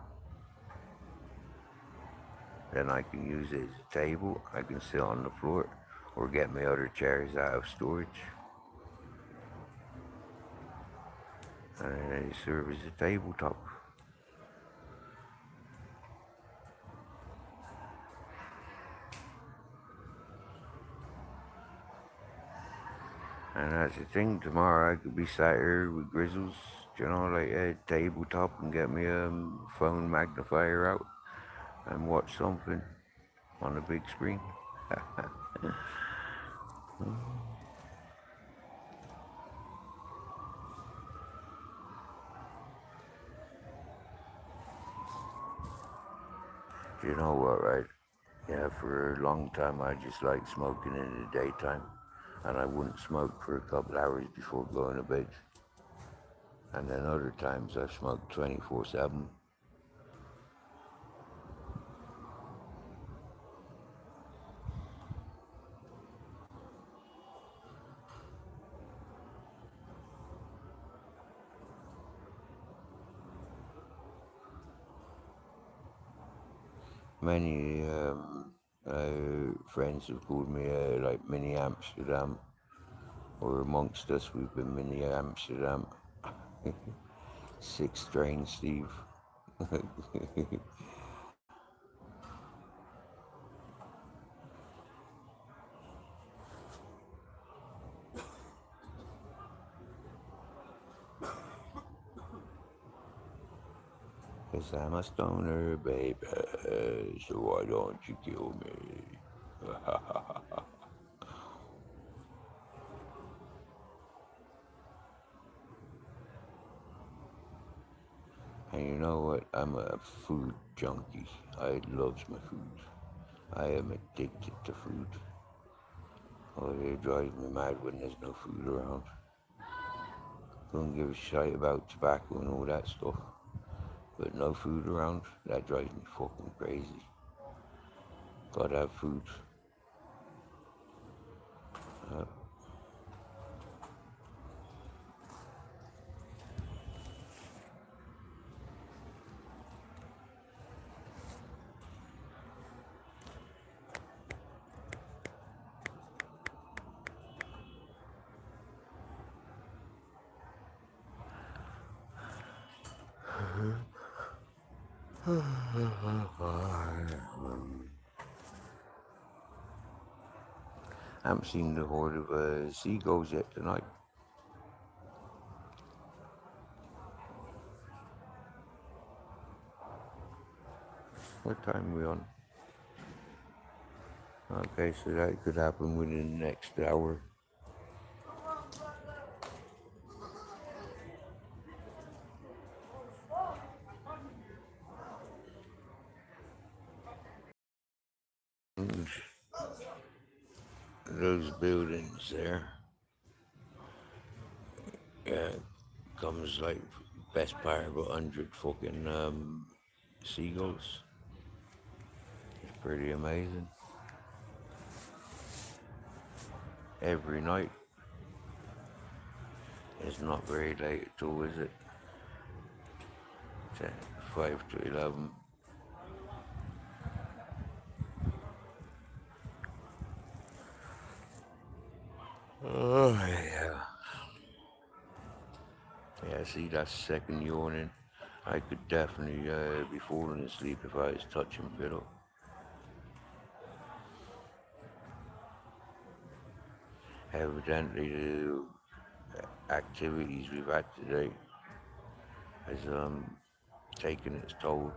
Then I can use it as a table. I can sit on the floor, or get my other chairs out of storage, and they serve as a tabletop. And that's the thing, tomorrow I could be sat here with Grizzles, like a tabletop and get me a phone magnifier out and watch something on the big screen. You know what, right? Yeah, for a long time I just liked smoking in the daytime, and I wouldn't smoke for a couple hours before going to bed. And then other times I smoked 24/7. Many friends have called me like Mini Amsterdam, or amongst us we've been Mini Amsterdam. Sixth strain Steve. Cause I'm a stoner, baby, so why don't you kill me? And you know what? I'm a food junkie. I loves my food. I am addicted to food. Oh, it drives me mad when there's no food around. Don't give a shit about tobacco and all that stuff. But no food around, that drives me fucking crazy. Gotta have food. I haven't seen the horde of seagulls yet tonight. What time are we on? Okay, so that could happen within the next hour. Those buildings there, yeah, comes like best part of 100 fucking seagulls. It's pretty amazing. Every night. It's not very late at all, is it? It's at 5 to 11. Oh, yeah. Yeah, see, that's second yawning. I could definitely be falling asleep if I was touching pillow. Evidently, the activities we've had today has taken its toll.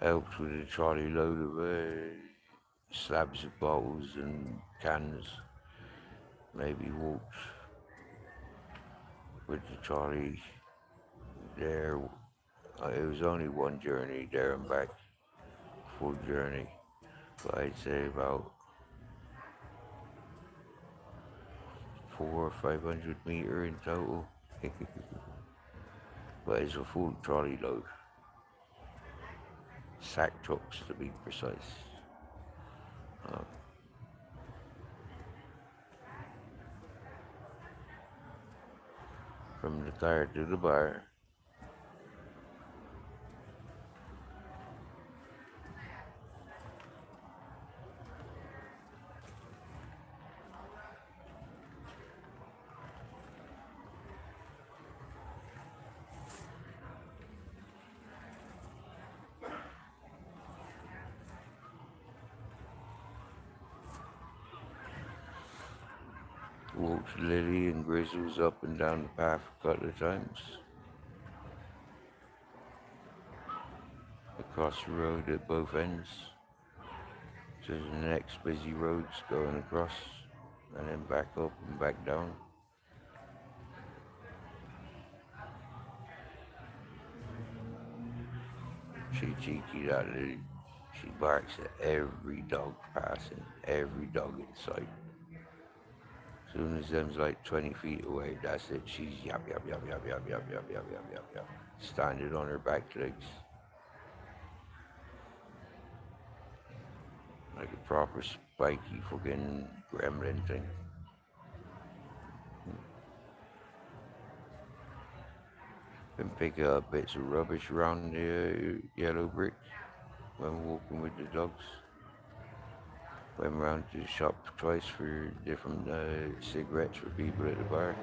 Helps with a trolley load of slabs of bottles and cans. Maybe walks with the trolley there. It was only one journey there and back, full journey. But I'd say about 400 or 500 meters in total. But it's a full trolley load. Sack trucks to be precise. From the car to the bar. Walked Lily and Grizzles up and down the path a couple of times. Across the road at both ends to the next busy roads going across and then back up and back down. She cheeky, that Lily. She barks at every dog passing, every dog in sight. Soon as them's like 20 feet away, that's it. She's yap, yap, yap, yap, yap, yap, yap, yap, yap, yap, yap. Standing on her back legs. Like a proper spiky fucking gremlin thing. Been picking up bits of rubbish around the yellow brick when walking with the dogs. Went round to the shop twice for different cigarettes for people at the bar.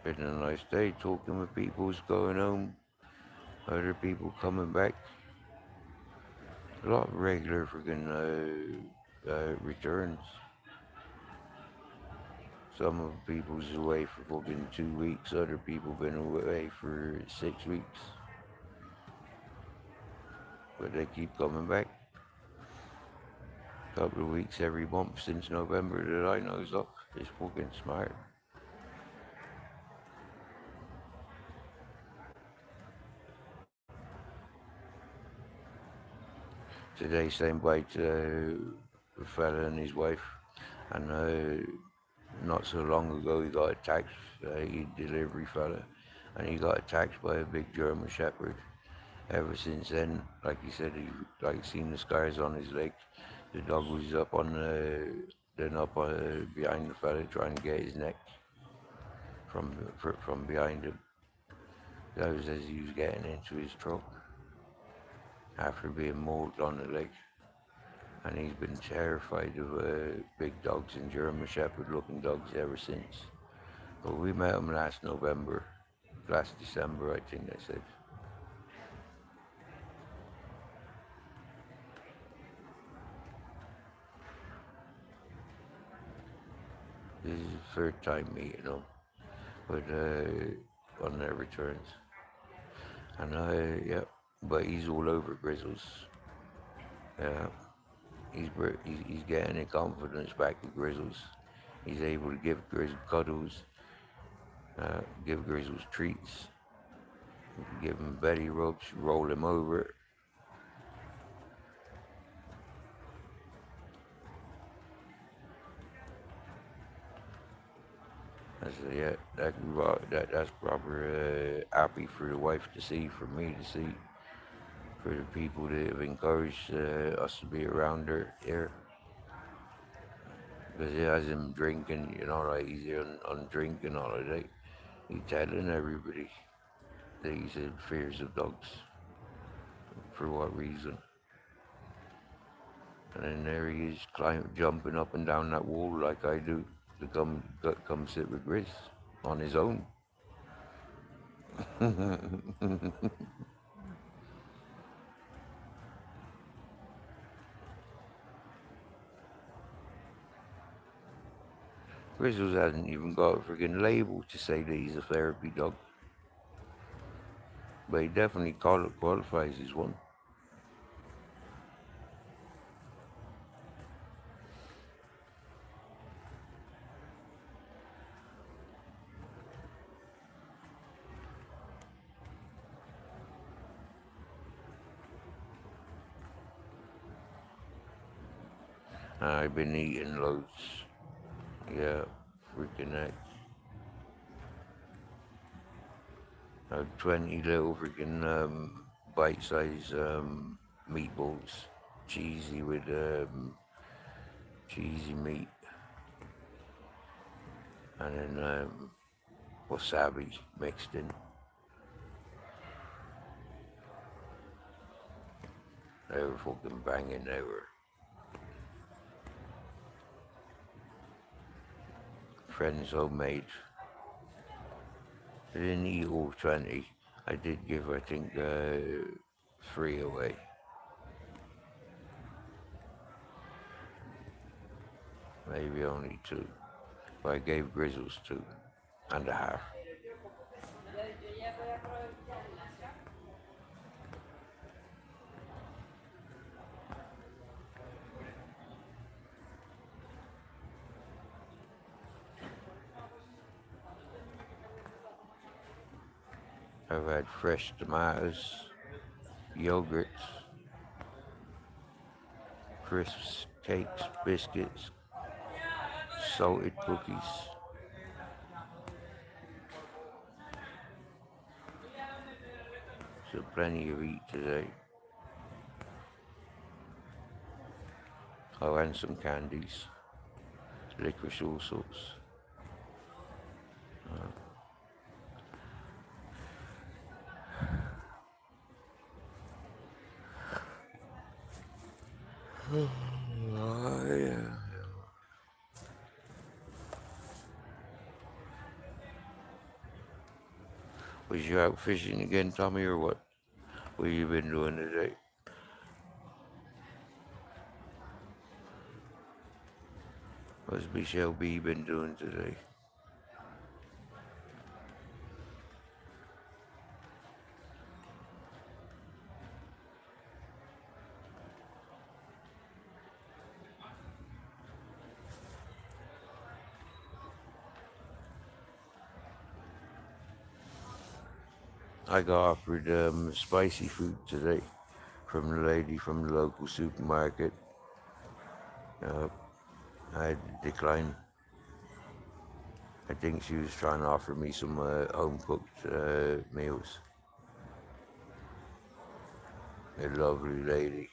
Been a nice day talking with people who's going home, other people coming back. A lot of regular freaking returns. Some of the people's away for fucking 2 weeks, other people been away for 6 weeks. But they keep coming back. Couple of weeks every month since November that I knows of. It's fucking smart. Today saying bye to a fella and his wife, and not so long ago he got attacked, he delivery fella, and he got attacked by a big German Shepherd. Ever since then, like he said, he like seen the scars on his leg. The dog was up on behind the fella trying to get his neck from behind him. That was as he was getting into his truck after being mauled on the leg. And he's been terrified of big dogs and German Shepherd looking dogs ever since. But we met him last December I think they said. This is his third time meeting him, but on their returns. And yeah, but he's all over Grizzles. Yeah, he's getting the confidence back with Grizzles. He's able to give Grizzles cuddles, give Grizzles treats, give him belly rubs, roll him over. I said, yeah, that's proper happy for the wife to see, for me to see, for the people that have encouraged us to be around her here. Because he has him drinking, like he's here on drinking holiday. He's telling everybody that he's in fears of dogs. For what reason? And then there he is, jumping up and down that wall like I do, to come sit with Grizz on his own. Grizzles hasn't even got a friggin' label to say that he's a therapy dog. But he definitely qualifies as one. I've been eating loads. Yeah, freaking heck. 20 little freaking bite-sized meatballs, cheesy with cheesy meat, and then wasabi mixed in. They were fucking banging. They were. friend's homemade. I didn't eat all 20. I did give, I think, 3 away. Maybe only 2. But I gave Grizzles 2.5. I've had fresh tomatoes, yogurts, crisps, cakes, biscuits, salted cookies. So plenty of eat today. Oh, and some candies, licorice, all sorts. Oh, yeah. Was you out fishing again, Tommy, or what? What you been doing today? What's Michelle B been doing today? I got offered spicy food today from the lady from the local supermarket. I declined. I think she was trying to offer me some home cooked meals. A lovely lady.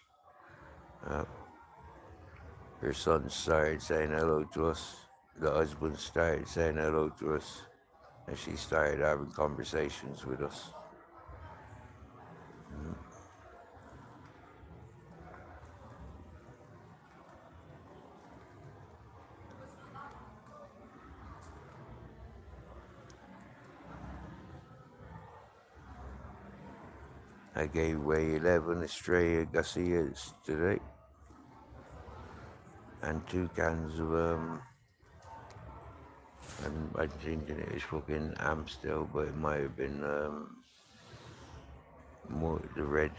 Her son started saying hello to us. The husband started saying hello to us. And she started having conversations with us. I gave away 11 Estrella Garcias today. And 2 cans of, I'm thinking it was fucking Amstel, but it might have been more the red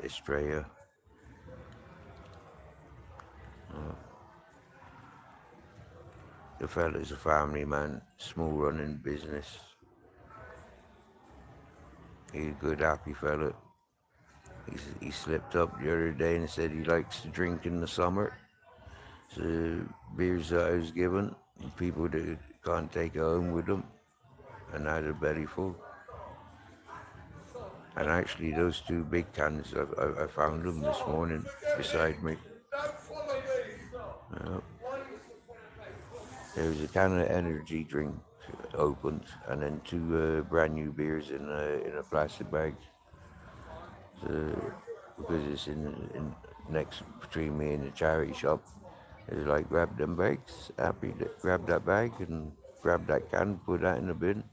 Estrella. The fella's a family man, small running business. He's a good, happy fella. He slipped up the other day and said he likes to drink in the summer. So beers that I was given, people that can't take it home with them, and I had a belly full. And actually, those 2 big cans, I found them this morning beside me. There was a can of energy drink opened, and then 2 brand new beers in a plastic bag. So, because it's in next between me and the charity shop, it's like grab them bags, grab that bag and grab that can, put that in the bin,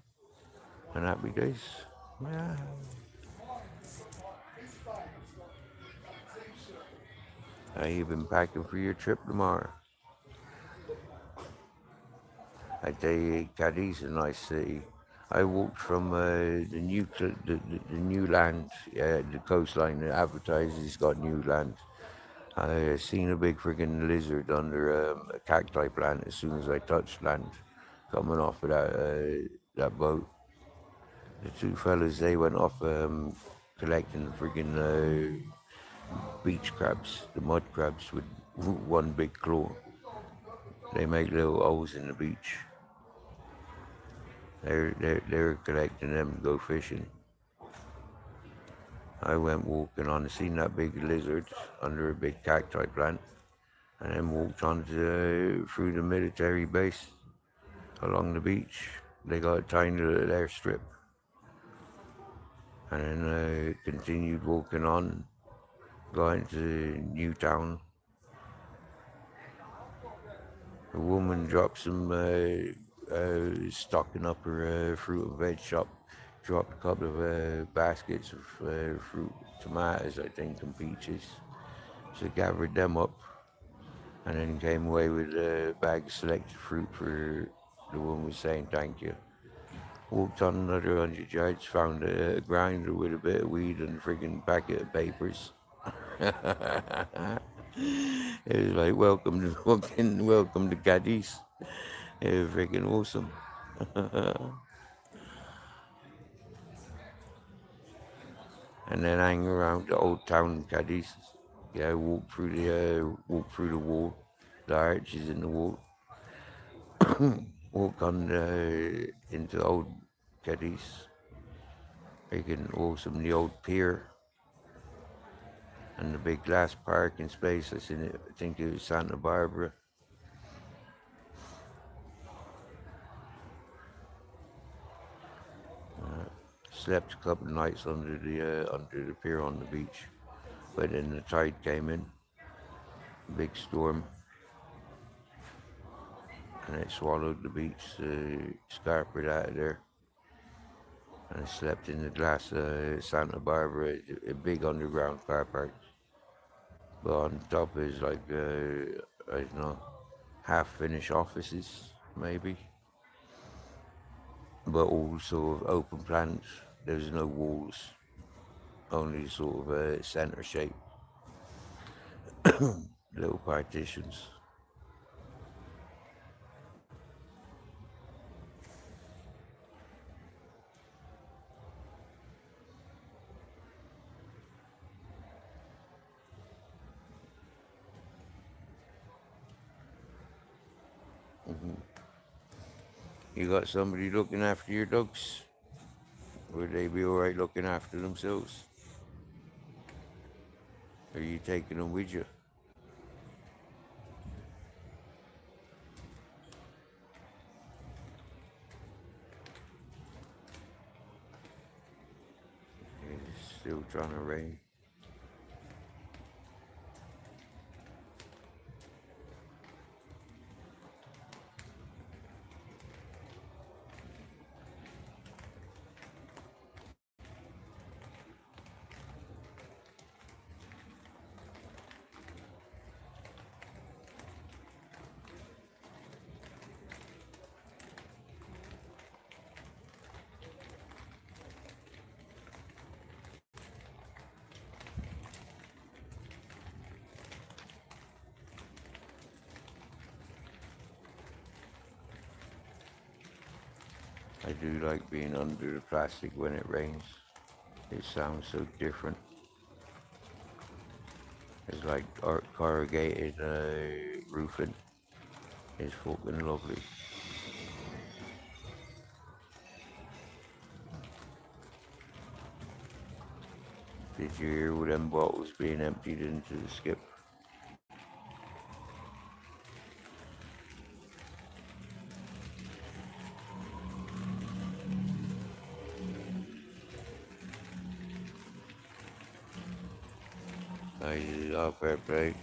and happy days. Yeah. How you been packing for your trip tomorrow? I tell you, Cadiz is a nice city. I walked from the new land, the coastline that advertises it's got new land. I seen a big friggin' lizard under a cacti plant as soon as I touched land, coming off of that boat. The 2 fellas, they went off collecting friggin' beach crabs, the mud crabs with 1 big claw. They make little holes in the beach. They're collecting them to go fishing. I went walking on, seen that big lizard under a big cacti plant, and then walked on through the military base along the beach. They got a tiny little airstrip. And then continued walking on, got into Newtown. A woman dropped some stocking up her fruit and veg shop. Dropped a couple of baskets of fruit, tomatoes, I think, and peaches. So gathered them up, and then came away with a bag of selected fruit for the woman was saying thank you. Walked on another 100 yards, found a grinder with a bit of weed and a friggin' packet of papers. It was like, welcome to Cadiz. It was freaking awesome. And then hang around the old town of Cadiz. Yeah, walk through the wall, the arches in the wall. Walk on into old Cadiz. Freaking awesome, the old pier and the big glass parking space that's in it. I think it was Santa Barbara. Slept a couple of nights under the pier on the beach, but then the tide came in, big storm, and it swallowed the beach, scarpered out of there. And I slept in the glass Santa Barbara, a big underground car park. But on top is like I don't know, half-finished offices maybe, but all sort of open plans. There's no walls, only sort of a center shape, little partitions. You got somebody looking after your dogs? Would they be alright looking after themselves? Are you taking them with you? It's still trying to rain. I do like being under the plastic when it rains. It sounds so different. It's like corrugated roofing. It's fucking lovely. Did you hear all them bottles being emptied into the skip? Fair play.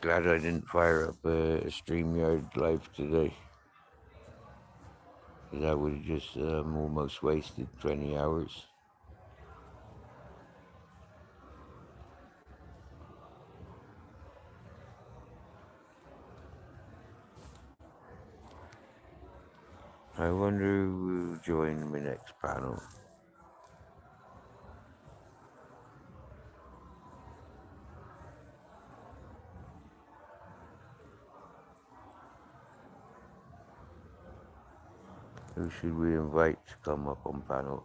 Glad I didn't fire up a StreamYard live today. 'Cause I would have just almost wasted 20 hours. I wonder who will join my next panel. Who should we invite to come up on panel?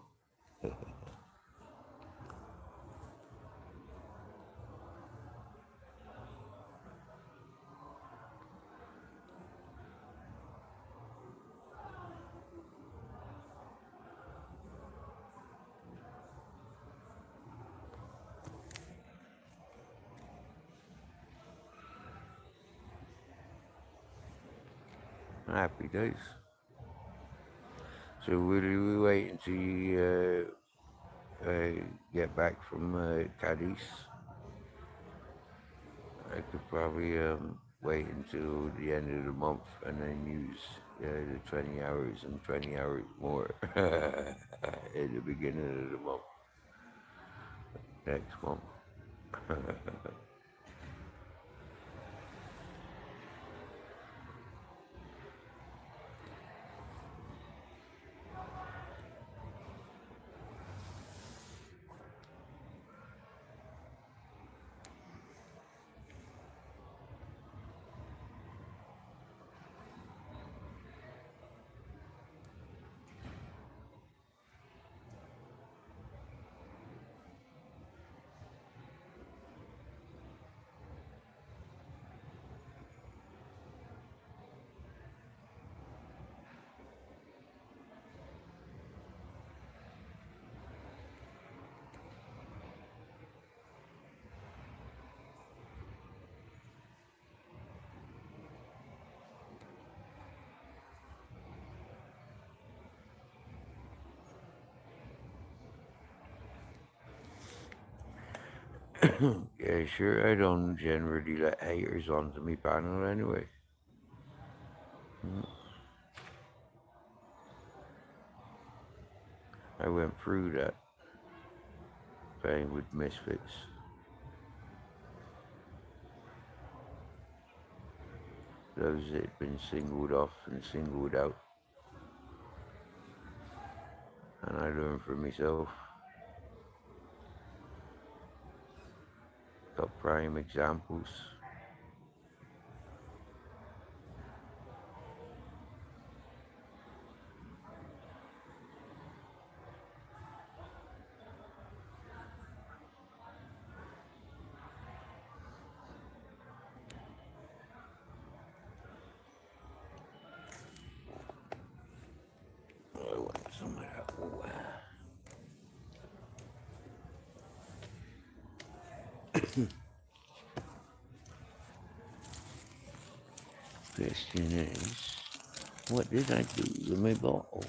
Happy days. So will we wait until you get back from Cadiz? I could probably wait until the end of the month and then use the 20 hours and 20 hours more at the beginning of the month, next month. Yeah, sure, I don't generally let haters onto me panel anyway. I went through that playing with misfits. Those that had been singled off and singled out. And I learned from myself. Got prime examples. I want some of that water. Question is, what did I do with my bottle?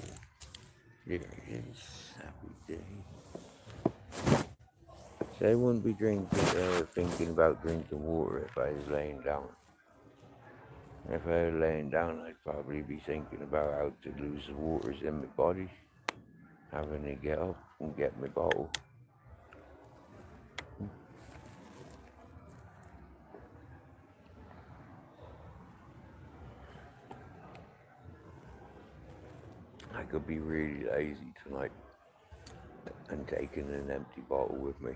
There it is. Happy day. So I wouldn't be thinking about drinking water if I was laying down. If I was laying down, I'd probably be thinking about how to lose the waters in my body, having to get up and get my bottle. I could be really lazy tonight and taking an empty bottle with me.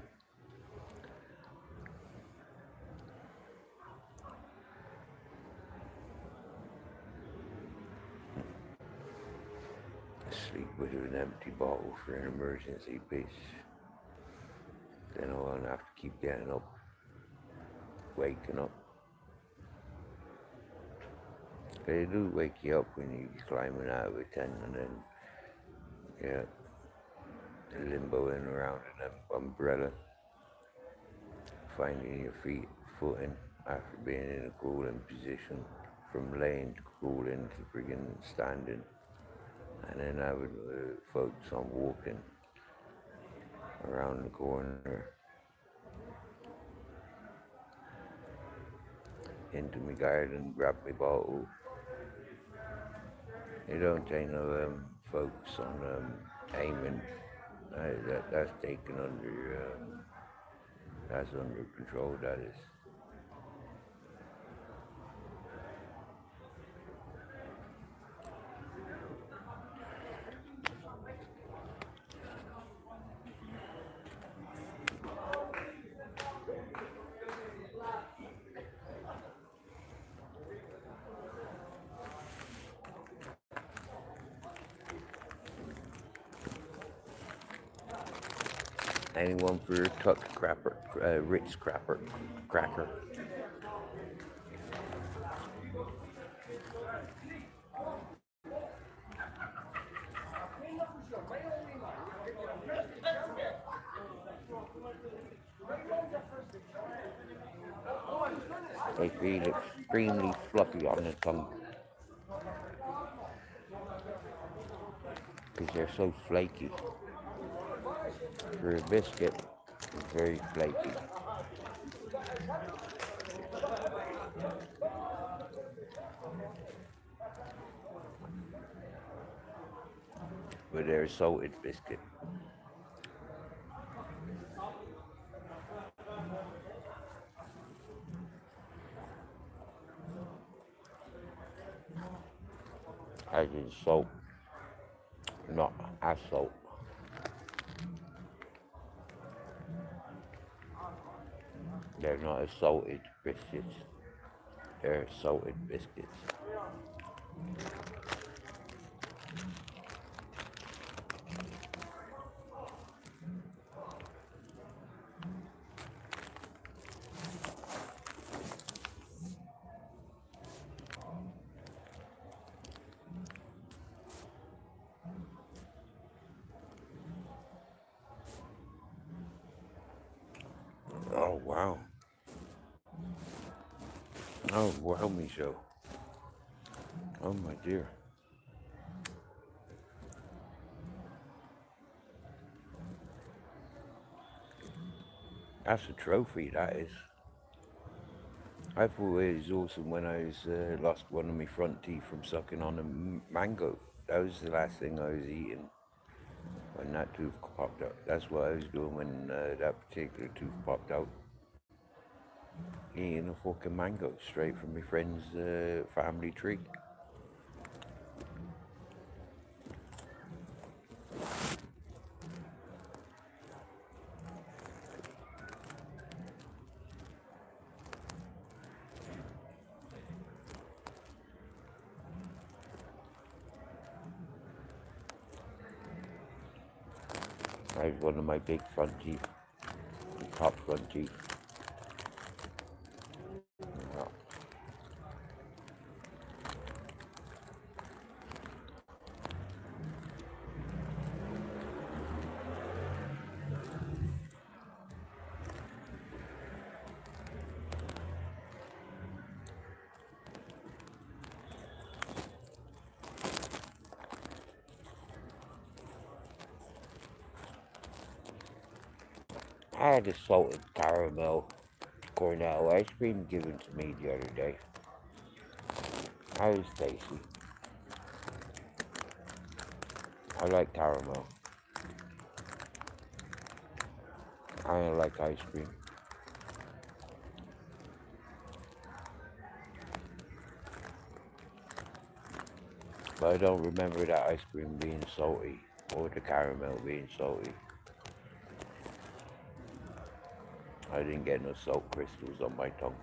Sleep with an empty bottle for an emergency piece. Then I won't have to keep getting up, waking up. They do wake you up when you're climbing out of a tent and then, yeah, limboing around an umbrella, finding your footing after being in a cooling position, from laying to cooling to friggin' standing, and then having to focus on walking around the corner. into my garden, grab my bottle. You don't take no focus on aiming. That's taken under, that's under control, that is. Anyone for your tuck crapper, Ritz crapper, cracker? They feel extremely fluffy on the tongue because they're so flaky. For a biscuit, it's very flaky. But they're a salted biscuit. As in salt, not as salt. They're not as salted biscuits. They're salted biscuits. Oh wow. Oh wow, Micho. Oh my dear. That's a trophy, that is. I thought it was awesome when I lost one of my front teeth from sucking on a mango. That was the last thing I was eating when that tooth popped out. That's what I was doing when that particular tooth popped out. Eating a fucking mango straight from my friend's family tree. That was one of my big front teeth, top front teeth. Yeah. I had a salted caramel Cornell ice cream given to me the other day. That was tasty. I like caramel. I don't like ice cream. But I don't remember that ice cream being salty or the caramel being salty. I didn't get no salt crystals on my tongue.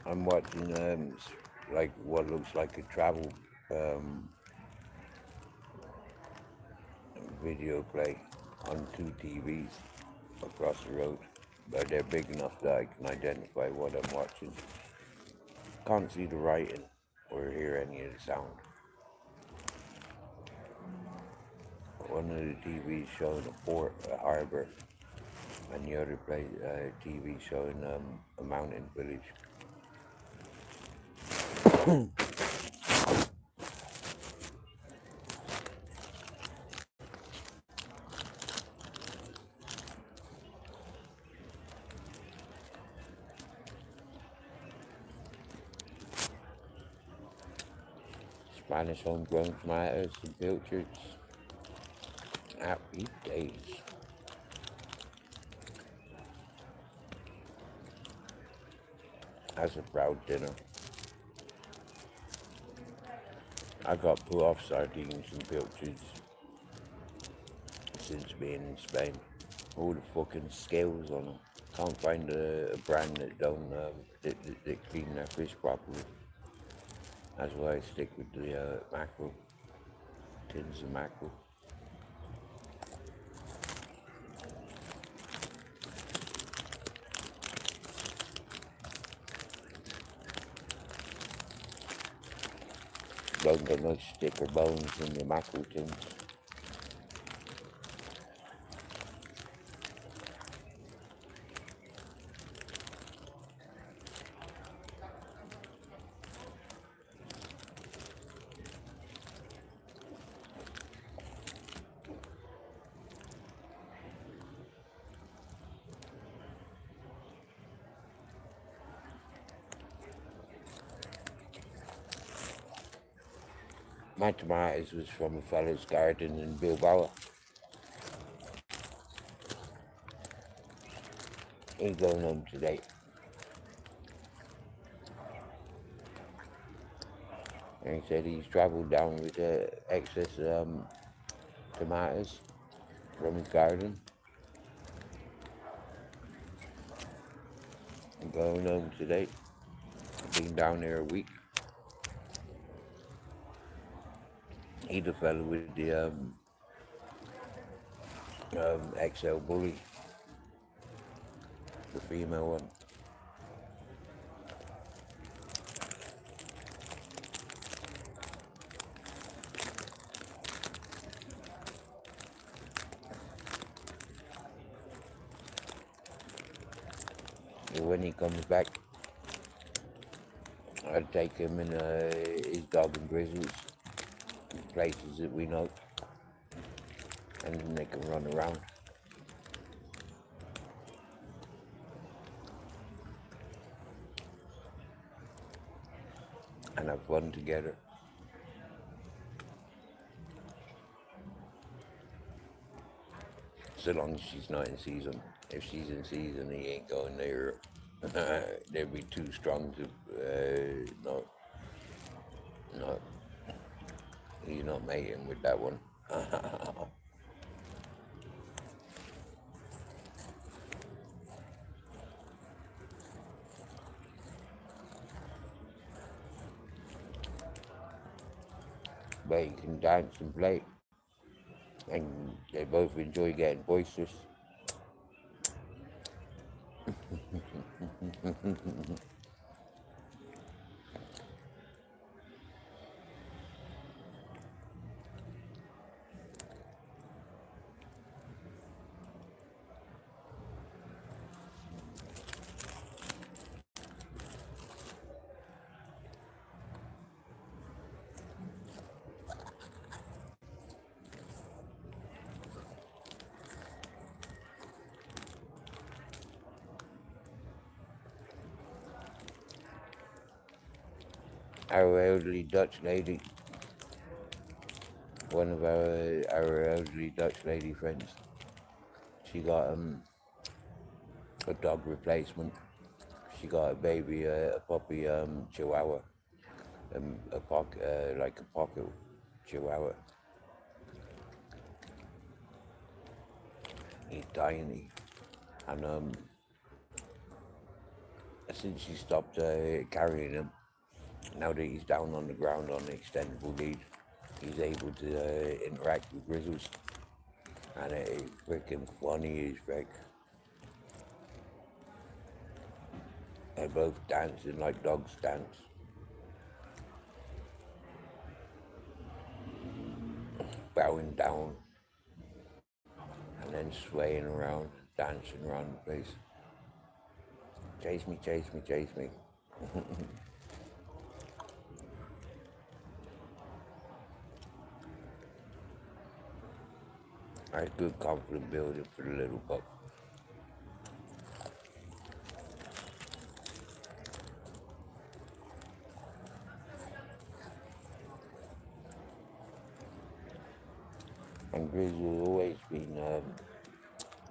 I'm watching like what looks like a travel um, video play on two TVs across the road, but they're big enough that I can identify what I'm watching. Can't see the writing or hear any of the sound. One of the TVs showing a port, a harbor, and the other TV showing a mountain village. Spanish homegrown tomatoes and pilchards. Happy days. That's a proud dinner. I got put off sardines and pilchards since being in Spain. All the fucking scales on them. Can't find a brand that don't that clean their fish properly. That's why I stick with the mackerel, tins of mackerel. Don't get no sticker bones in the mackerel tins. My tomatoes was from a fellow's garden in Bilbao. He's going home today. And he said he's travelled down with excess tomatoes from his garden. I'm going home today. Been down there a week. He's the fellow with the XL bully, the female one. And when he comes back, I'll take him and his dog and Grizzlies, places that we know, and then they can run around. And have fun together. So long as she's not in season. If she's in season, he ain't going there. They'd be too strong to not. He's not mating with that one. But he can dance and play, and they both enjoy getting boisterous. Our elderly Dutch lady, one of our elderly Dutch lady friends, she got a dog replacement. She got a baby, a puppy Chihuahua, like a pocket Chihuahua. He's tiny, and since he stopped carrying him, now that he's down on the ground on the extendable lead, he's able to interact with Grizzles. And it's freaking funny as frick. They're both dancing like dogs dance. Bowing down and then swaying around, dancing around the place. Chase me, chase me, chase me. That's good confidence building for the little pup. And Grizz has always been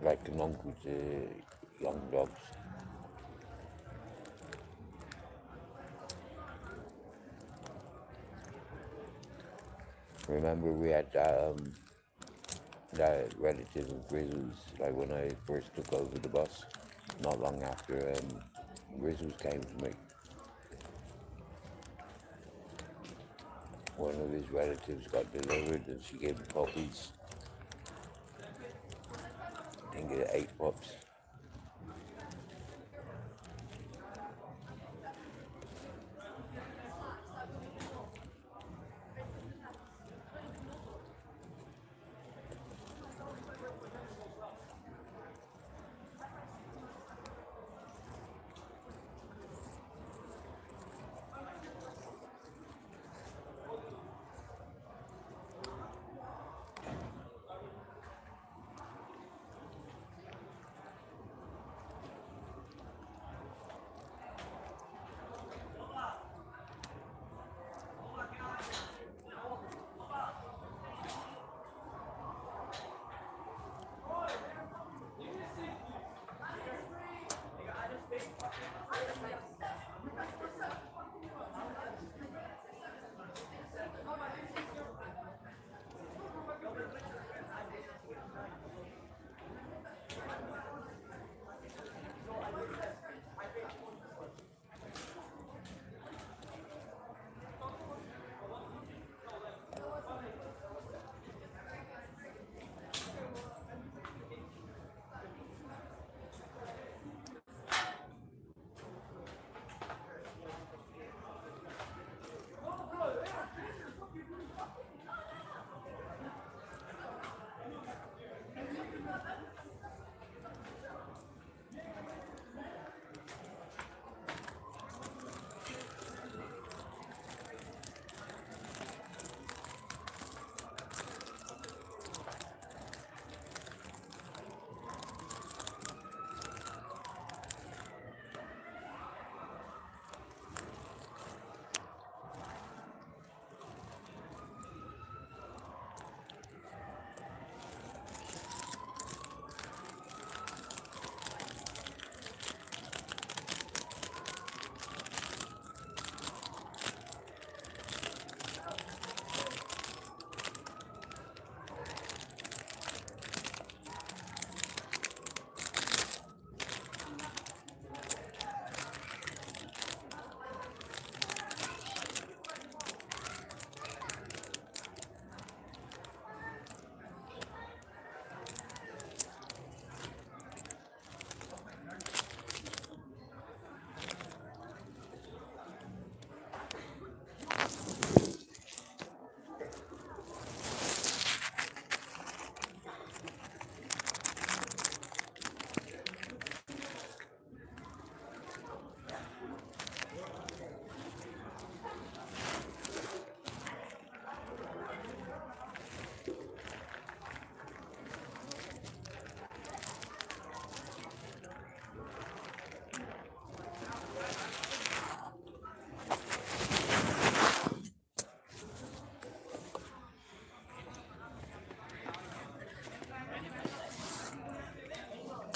like an uncle to young dogs. Remember we had that relative of Grizzles, like when I first took over the bus, not long after Grizzles came to me. One of his relatives got delivered and she gave him puppies. I think it 8 pups.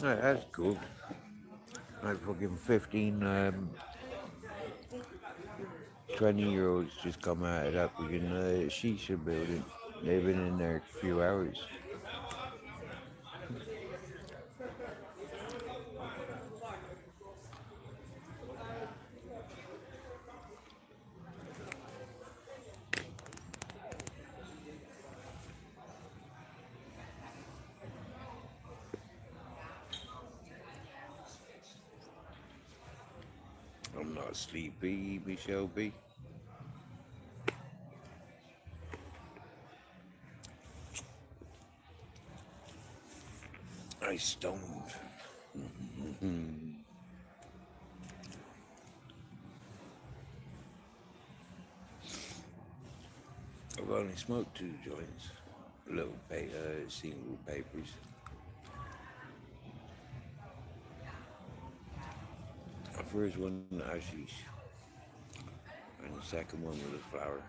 Oh, that's cool. Like fucking 15, 20-year-olds just come out of that fucking shisha building. They've been in there a few hours. I'm not sleepy, Michelle B. I stoned. I've only smoked 2 joints, single papers. The first one, hashish, and the second one was a flower.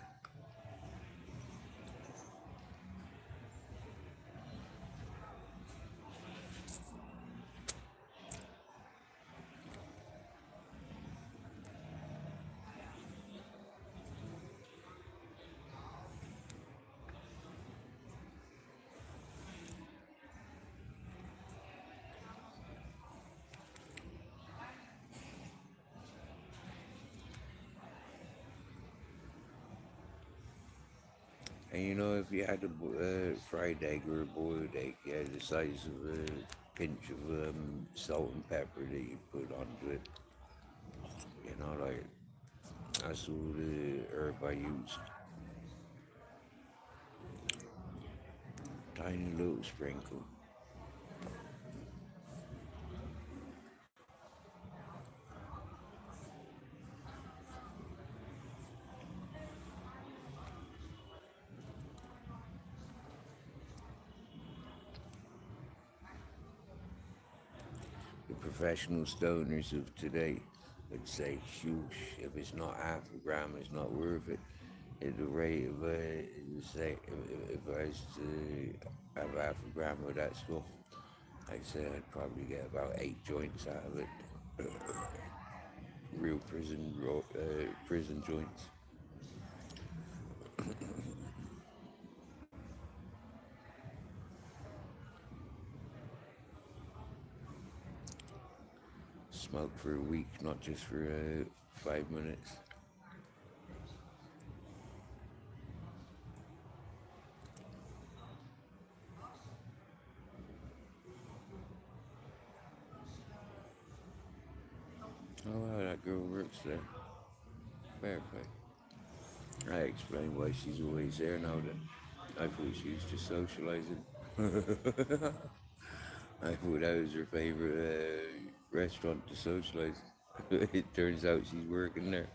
And you know, if you had a fried egg or a boiled egg, you had the size of a pinch of salt and pepper that you put onto it. You know, like that's all the herb I used. Tiny little sprinkle. The professional stoners of today would say, "Shoosh, if it's not half a gram, it's not worth it." At the rate of say, if I was to have half a gram of that stuff, I'd say I'd probably get about 8 joints out of it. Real prison joints. Smoke for a week, not just for 5 minutes. Oh wow, that girl works there. Fair play. I explained why she's always there now then. I thought she was just socializing. I thought that was her favorite restaurant to socialize. It turns out she's working there.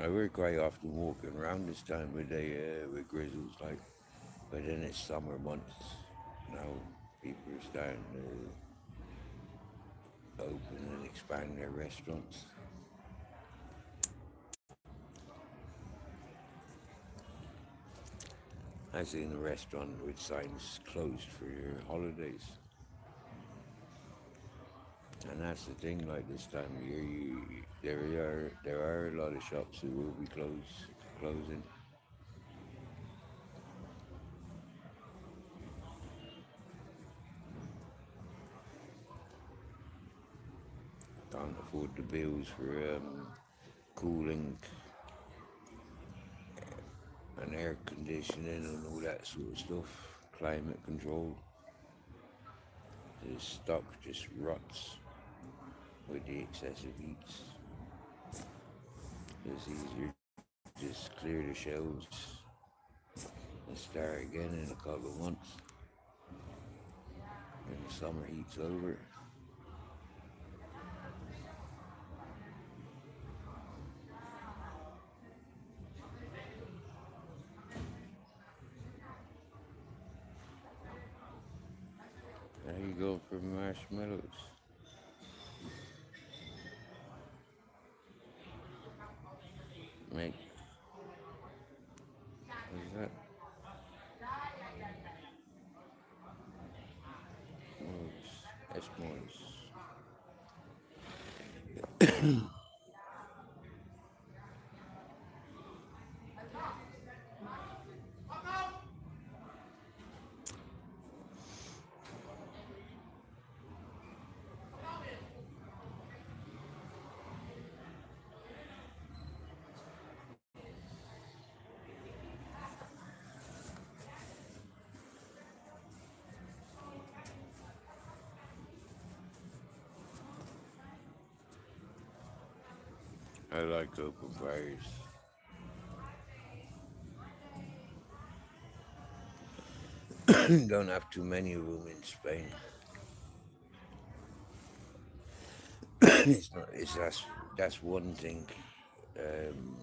I work quite often walking around this time of day with grizzles, like, but then it's summer months. Now people are starting to open and expand their restaurants. I seen a restaurant with signs closed for your holidays. And that's the thing, like this time of year, there are a lot of shops that will be closing. Can't afford the bills for cooling and air conditioning and all that sort of stuff. Climate control. The stock just rots with the excessive heats. It's easier to just clear the shelves and start again in a couple of months when the summer heat's over. There you go for marshmallows. Make, what is that? S'mores. S'mores. I like open fires. Don't have too many of them in Spain. It's not. It's that's one thing. Um,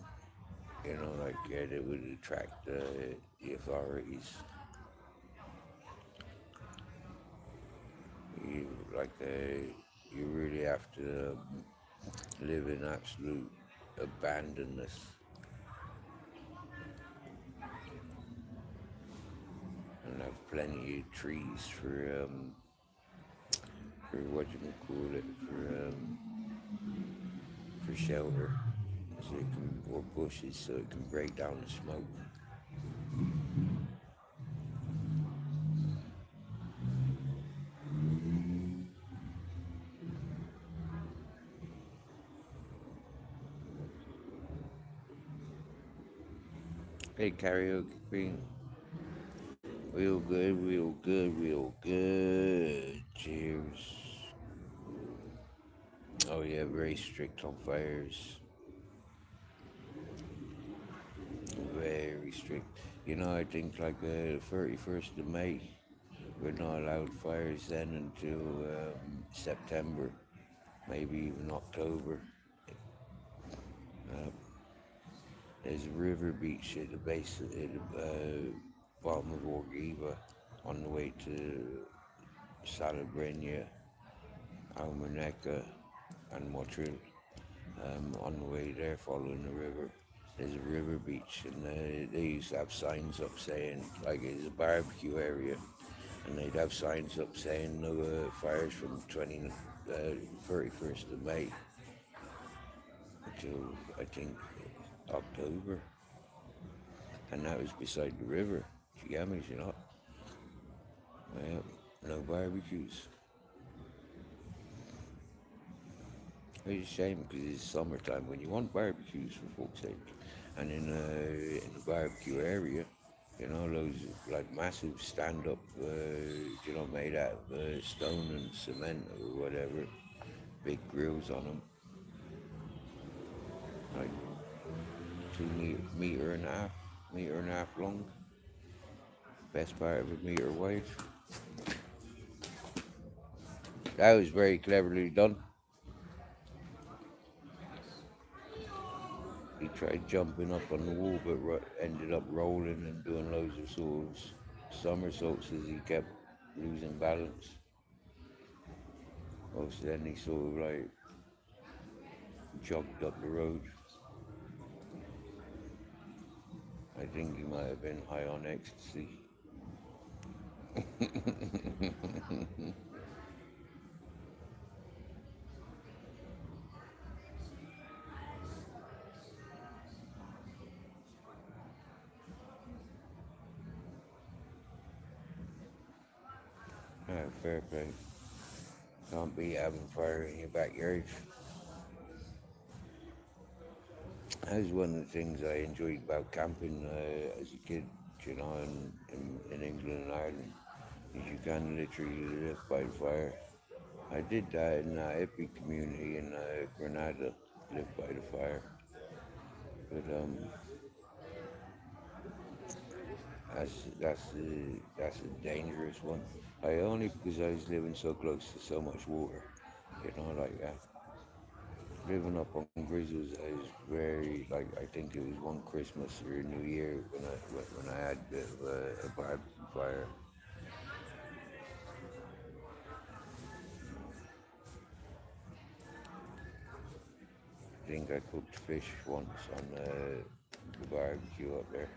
like that would attract the authorities. You like you really have to live in absolute abandonness and have plenty of trees for what you can call it for shelter, so it can, or bushes so it can break down the smoke. Hey, karaoke queen. Real good, real good, real good. Cheers. Oh yeah, very strict on fires. Very strict. I think like the 31st of May, we're not allowed fires then until September, maybe even October. There's a river beach at the base, at the bottom of Orgiva, on the way to Salabreña, Almuneca, and Motril. On the way there, following the river, there's a river beach, and they used to have signs up saying, like, it's a barbecue area, and they'd have signs up saying no fires from 31st of May until, I think, October. And that was beside the river. You get me, Well, no barbecues. It's a shame because it's summertime when you want barbecues, for fuck's sake. And in the barbecue area, those like massive stand-up, made out of stone and cement or whatever, big grills on them, like meter and a half long, best part of a meter wide. That was very cleverly done. He tried jumping up on the wall, but ended up rolling and doing loads of sort of somersaults as he kept losing balance. Well, so then he sort of like jogged up the road. I think he might have been high on ecstasy. Fair play. Can't be having fire in your backyard. That was one of the things I enjoyed about camping as a kid, in England and Ireland. Is you can literally live by the fire. I did that in a hippie community in Grenada, live by the fire. But that's a dangerous one. Only because I was living so close to so much water, like that. Living up on Grizzles, I was very like I think it was one Christmas or New Year when I had a barbecue fire. I think I cooked fish once on the barbecue up there.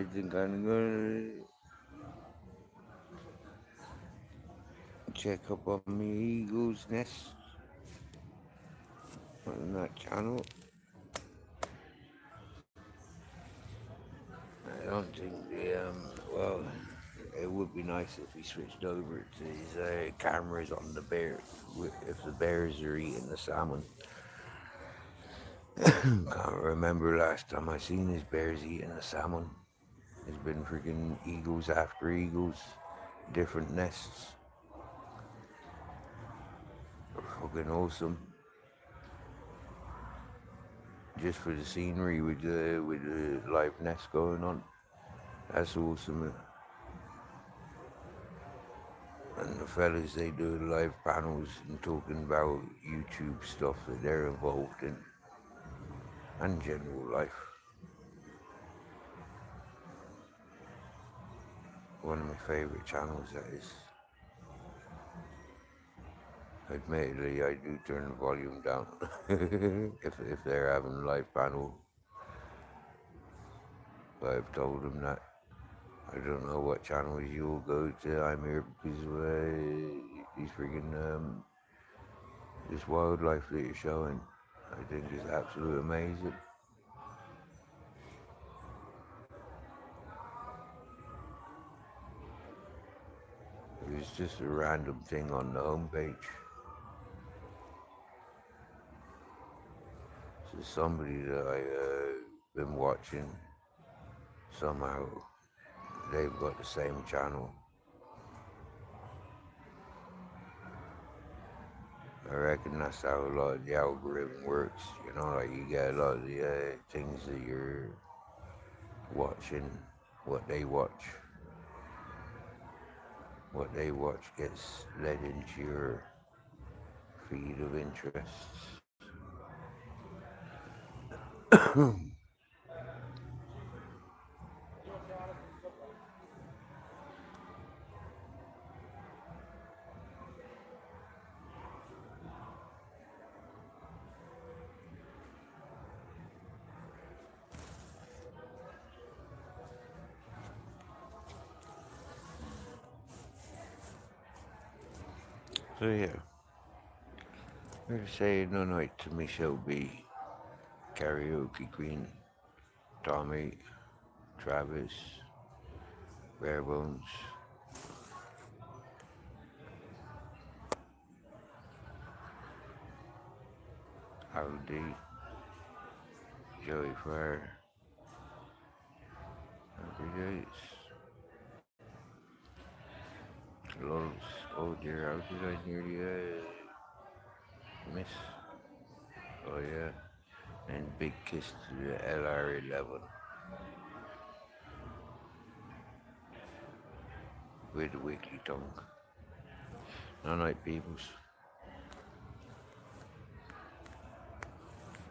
I think I'm gonna check up on my eagle's nest on that channel. I don't think well, it would be nice if we switched over to his cameras on the bears, if the bears are eating the salmon. Can't remember last time I seen his bears eating the salmon. It's been freaking eagles after eagles, different nests. Fucking awesome. Just for the scenery with the live nest going on. That's awesome. And the fellas, they do live panels and talking about YouTube stuff that they're involved in and general life. One of my favourite channels, that is. Admittedly, I do turn the volume down if they're having a live panel. But I've told them that I don't know what channels you'll go to. I'm here because of these freaking this wildlife that you're showing. I think is absolutely amazing. It was just a random thing on the homepage. So somebody that I've been watching, somehow they've got the same channel. I reckon that's how a lot of the algorithm works. You know, like you get a lot of the things that you're watching, what they watch gets led into your feed of interests. So yeah, we're saying no night to Michelle B, Karaoke Queen, Tommy, Travis, Barebones, Harold D, Joey Fryer, Happy Days, Lols. Oh dear, how did I nearly miss? Oh yeah, and big kiss to the LR11 with the weekly tongue. No night, peoples.